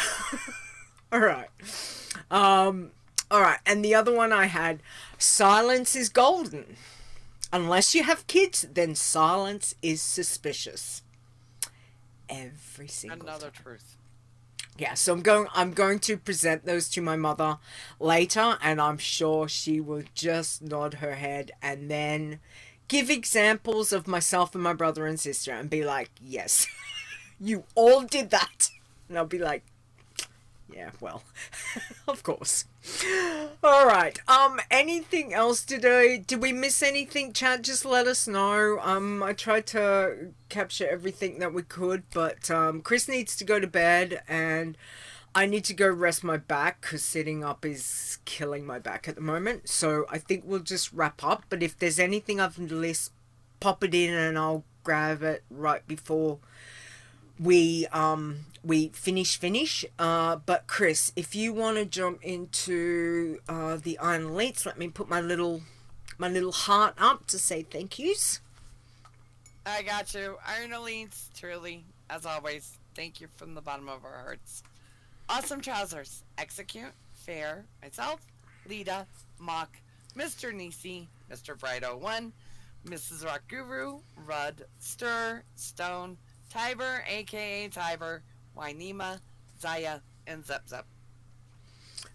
S1: All right. All right. And the other one I had, silence is golden. Unless you have kids, then silence is suspicious. Every single
S2: Another
S1: time.
S2: truth.
S1: Yeah, so I'm going to present those to my mother later, and I'm sure she will just nod her head and then give examples of myself and my brother and sister and be like, yes, you all did that. And I'll be like, yeah, well, of course. All right. Anything else today? Did we miss anything, chat? Just let us know. I tried to capture everything that we could, but Chris needs to go to bed and I need to go rest my back because sitting up is killing my back at the moment. So I think we'll just wrap up. But if there's anything I've list, pop it in and I'll grab it right before we finish. But Chris, if you want to jump into the Iron Elites, let me put my little heart up to say thank yous.
S2: I got you. Iron Elites, truly, as always, thank you from the bottom of our hearts. Awesome Trousers, Execute, Fair, myself, Leeta, Mock, Mr. Nisi, Mr. Bright01, Mrs. Rock Guru, Rudd, Stir, Stone, Tiber, aka Tiber, Wynema, Zaya, and Zep Zep.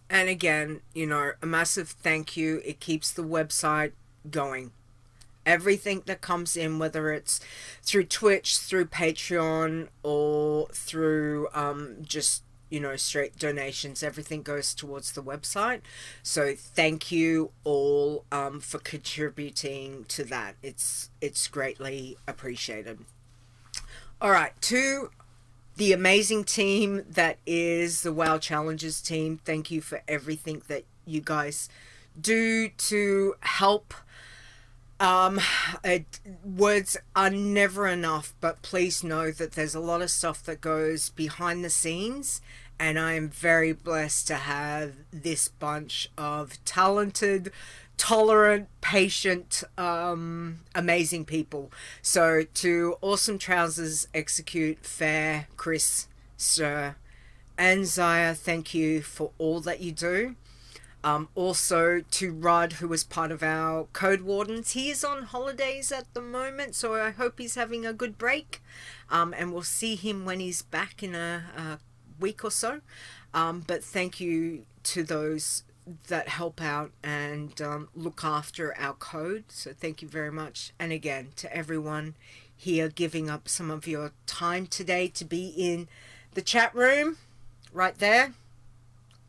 S1: And again, you know, a massive thank you. It keeps the website going. everything that comes in, whether it's through Twitch, through Patreon, or through just, you know, straight donations, everything goes towards the website. So thank you all for contributing to that. It's greatly appreciated. All right, to the amazing team that is the WoW Challenges team, thank you for everything that you guys do to help. Words are never enough, but please know that there's a lot of stuff that goes behind the scenes, and I am very blessed to have this bunch of talented, tolerant, patient, amazing people. So to Awesome Trousers, Execute, Fair, Khrys, Sir, and Xaya, thank you for all that you do. Also to Rod, who was part of our Code Wardens. He is on holidays at the moment, so I hope he's having a good break. And we'll see him when he's back in a week or so. But thank you to those that help out and look after our code. So thank you very much. And again, to everyone here giving up some of your time today to be in the chat room right there.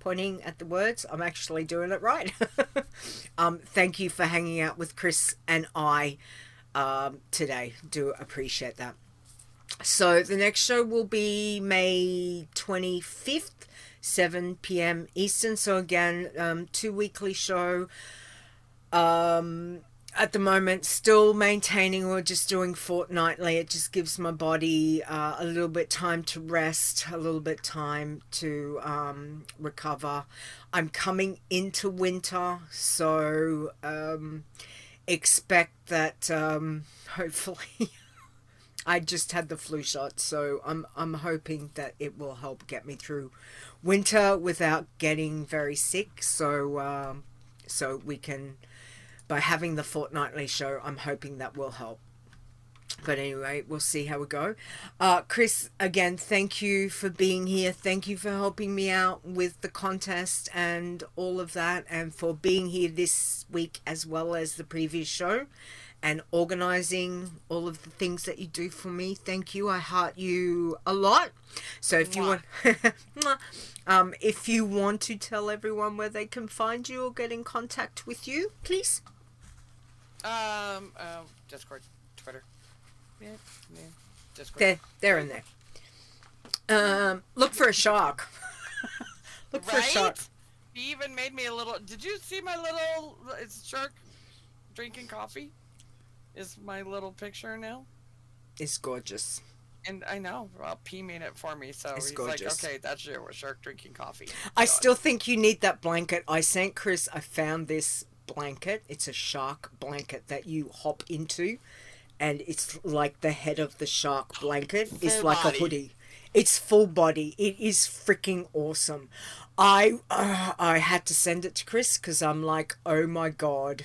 S1: Pointing at the words, I'm actually doing it right. Thank you for hanging out with Khrys and I today. Do appreciate that. So the next show will be May 25th, 7 p.m. Eastern. So again, 2 weekly show. At the moment, still maintaining or just doing fortnightly. It just gives my body a little bit time to rest, a little bit time to recover. I'm coming into winter, so expect that hopefully I just had the flu shot, so I'm hoping that it will help get me through winter without getting very sick. So we can, by having the fortnightly show, I'm hoping that will help. But anyway, we'll see how we go. Khrys, again, thank you for being here. Thank you for helping me out with the contest and all of that, and for being here this week as well as the previous show and organizing all of the things that you do for me. Thank you. I heart you a lot. So if you want if you want to tell everyone where they can find you or get in contact with you, please.
S2: Discord, Twitter. Yeah,
S1: Discord. They're in there. Look for a shark. Look for a shark.
S2: He even made me a little. Did you see my little? It's a shark drinking coffee. Is my little picture now?
S1: It's gorgeous.
S2: And I know, well, P made it for me, so
S1: it's
S2: he's
S1: gorgeous.
S2: like, okay, that's your shark drinking coffee.
S1: I still think you need that blanket. I sent Khrys, I found this blanket. It's a shark blanket that you hop into, and it's like the head of the shark blanket is like a hoodie. It's full body. It is freaking awesome. I had to send it to Khrys because I'm like, oh my god.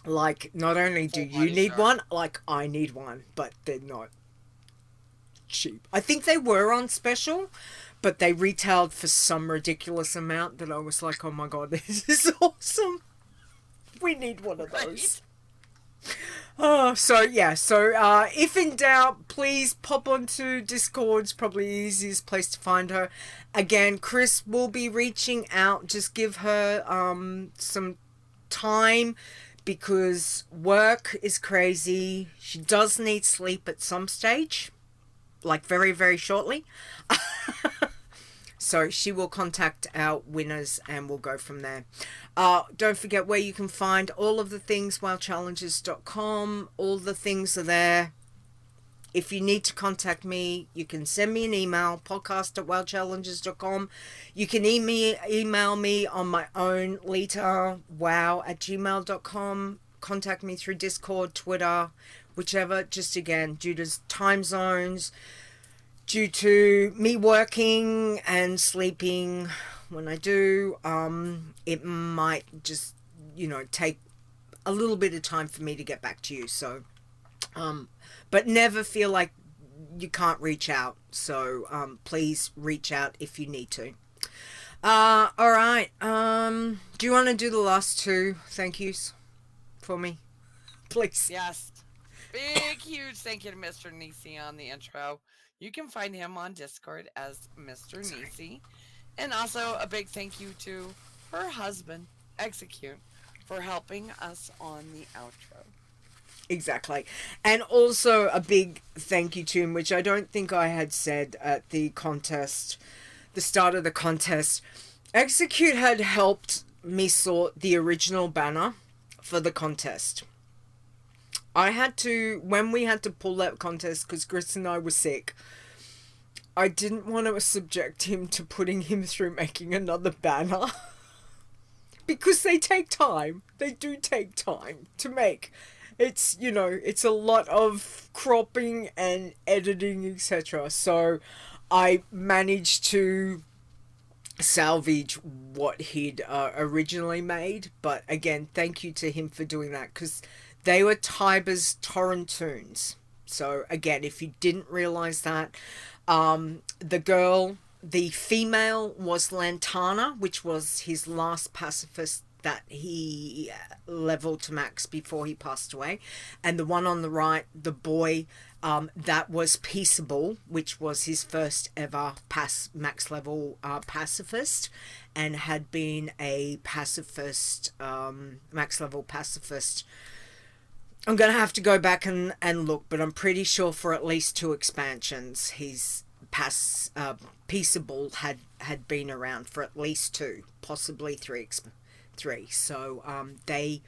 S1: Like, not only do you need one, like, I need one, but they're not cheap. I think they were on special, but they retailed for some ridiculous amount that I was like, oh my god, this is awesome. We need one of those. Oh, so yeah, so if in doubt, please pop onto Discord. It's probably the easiest place to find her. Again, Khrys will be reaching out. Just give her some time, because work is crazy. She does need sleep at some stage, like very, very shortly. So she will contact our winners and we'll go from there. Don't forget where you can find all of the things, wowchallenges.com. All the things are there. If you need to contact me, you can send me an email, podcast@wowchallenges.com. You can email me on my own, leetawow@gmail.com. Contact me through Discord, Twitter, whichever. Just again, due to time zones, due to me working and sleeping when I do, it might just, take a little bit of time for me to get back to you. So, but never feel like you can't reach out. So please reach out if you need to. All right. Do you want to do the last two thank yous for me? Please.
S2: Yes. Big, huge thank you to Mr. Nisi on the intro. You can find him on Discord as Mr. Nisi. And also a big thank you to her husband, Execute, for helping us on the outro.
S1: Exactly. And also a big thank you to him, which I don't think I had said at the contest, the start of the contest. Execute had helped me sort the original banner for the contest. I had to, when we had to pull that contest, because Khrys and I were sick, I didn't want to subject him to putting him through making another banner. Because they take time. They do take time to make. It's, you know, it's a lot of cropping and editing, etc. So I managed to salvage what he'd originally made. But again, thank you to him for doing that, because they were Tiber's Tauren tunes. So again, if you didn't realize that, the female was Lantana, which was his last pacifist that he leveled to max before he passed away. And the one on the right, the boy, that was Peaceable, which was his first ever max level pacifist, and had been a pacifist, max level pacifist. I'm going to have to go back and look, but I'm pretty sure for at least 2 expansions, his Peaceable had been around for at least 2, possibly 3. So they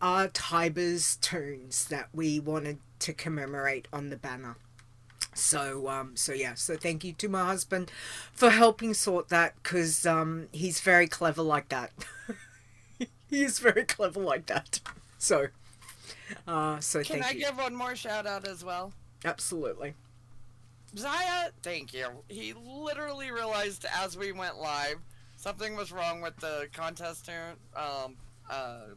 S1: are Tiber's tunes that we wanted to commemorate on the banner. So yeah, so thank you to my husband for helping sort that, because he's very clever like that. He is very clever like that. So thank you.
S2: Can I give one more shout out as well?
S1: Absolutely.
S2: Xaya, thank you. He literally realized as we went live something was wrong with the contestant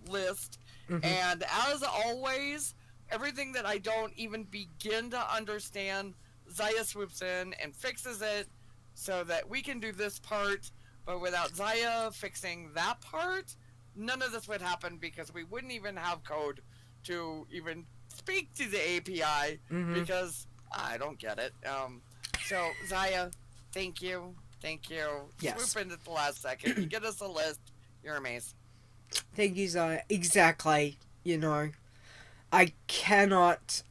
S2: list. Mm-hmm. And as always, everything that I don't even begin to understand, Xaya swoops in and fixes it so that we can do this part. But without Xaya fixing that part, none of this would happen, because we wouldn't even have code to even speak to the API, mm-hmm. because I don't get it. So Xaya, thank you. Yes. Swoop in at the last second. You get us a list. You're amazing.
S1: Thank you, Xaya. Exactly. You know, I cannot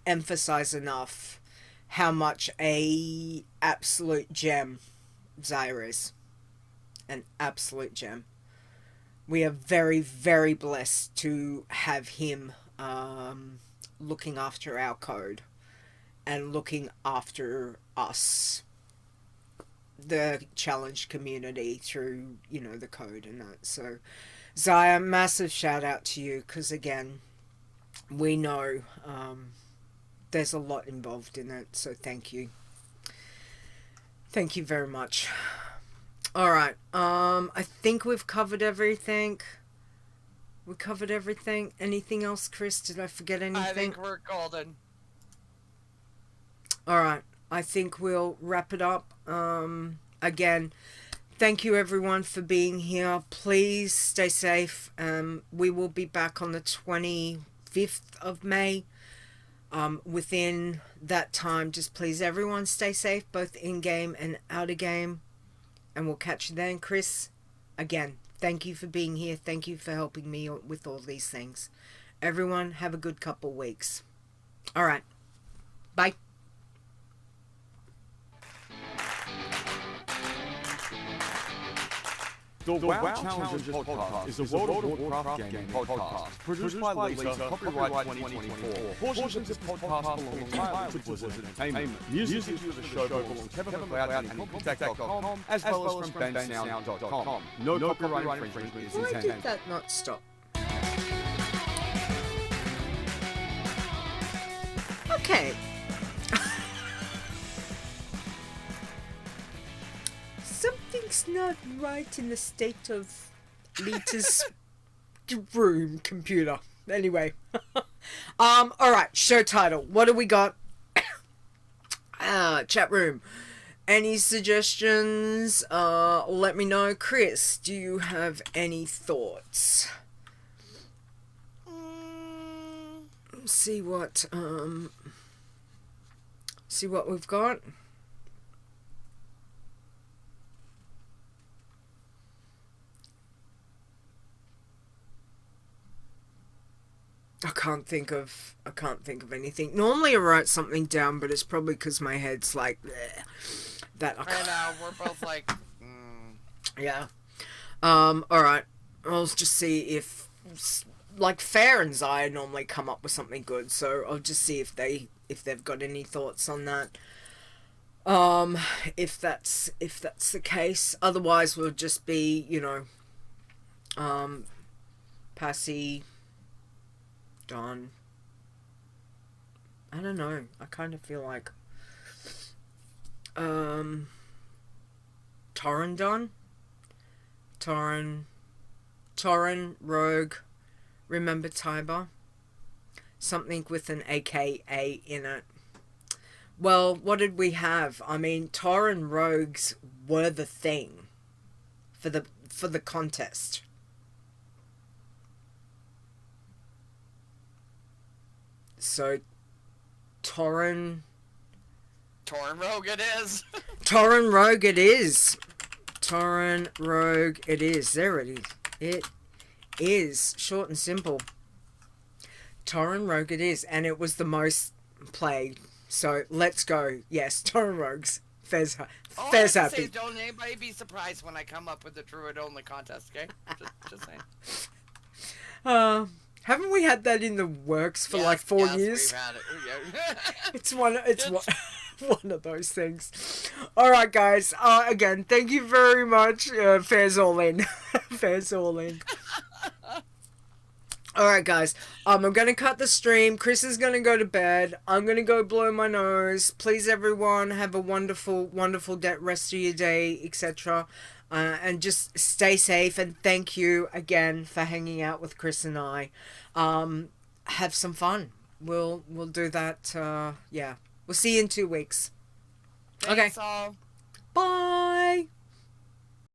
S1: emphasize enough how much a absolute gem Xaya is. An absolute gem. We are very, very blessed to have him looking after our code and looking after us, the challenge community, through, you know, the code and that. So Xaya, massive shout out to you, because again, we know there's a lot involved in it, so thank you very much. All right, I think we've covered everything. Anything else, Khrys? Did I forget anything?
S2: I think we're golden.
S1: All right, I think we'll wrap it up. Again, thank you everyone for being here. Please stay safe. We will be back on the 25th of May. Within that time, just please everyone stay safe, both in-game and out-of-game. And we'll catch you then. Khrys, again, thank you for being here. Thank you for helping me with all these things. Everyone, have a good couple weeks. All right. Bye.
S3: The WoW Challenges Podcast is a World of Warcraft gaming podcast produced by Leeta, copyright 2024. Portions of this podcast belong entirely to Blizzard Entertainment. Music is for the show belongs to Kevin MacLeod and CompyTech.com, as well as from bensound.com. No copyright infringement is intended.
S1: Why did that not stop? Okay. Something's not right in the state of Leeta's room computer. Anyway. Alright, show title. What do we got? Chat room. Any suggestions? Let me know. Khrys, do you have any thoughts? see what we've got. I can't think of anything. Normally I write something down, but it's probably because my head's like bleh, that.
S2: I know, we're both like
S1: yeah. Alright. I'll just see if like Fair and Xaya normally come up with something good, so I'll just see if they've got any thoughts on that. If that's the case. Otherwise we'll just be, you know, Passy Don. I don't know. I kind of feel like Tauren Don? Tauren Rogue, remember Tiber? Something with an AKA in it. Well, what did we have? I mean, Tauren Rogues were the thing for the contest. So, Tauren
S2: Rogue it is.
S1: Tauren Rogue it is. Tauren Rogue it is. There it is. It is. Short and simple. Tauren Rogue it is. And it was the most played. So, let's go. Yes, Tauren Rogues. Fair's happy.
S2: Say, don't anybody be surprised when I come up with the Druid only contest, okay? Just saying.
S1: Haven't we had that in the works for like 4 years?
S2: We've had it.
S1: It's one of those things. Alright guys, again, thank you very much. Fair's all in. Fair's all in. Alright guys, I'm going to cut the stream. Khrys is going to go to bed. I'm going to go blow my nose. Please everyone, have a wonderful, wonderful rest of your day, etc. And just stay safe, and thank you again for hanging out with Khrys and I. Have some fun. We'll do that. Yeah, we'll see you in 2 weeks.
S2: Thanks all.
S1: Bye.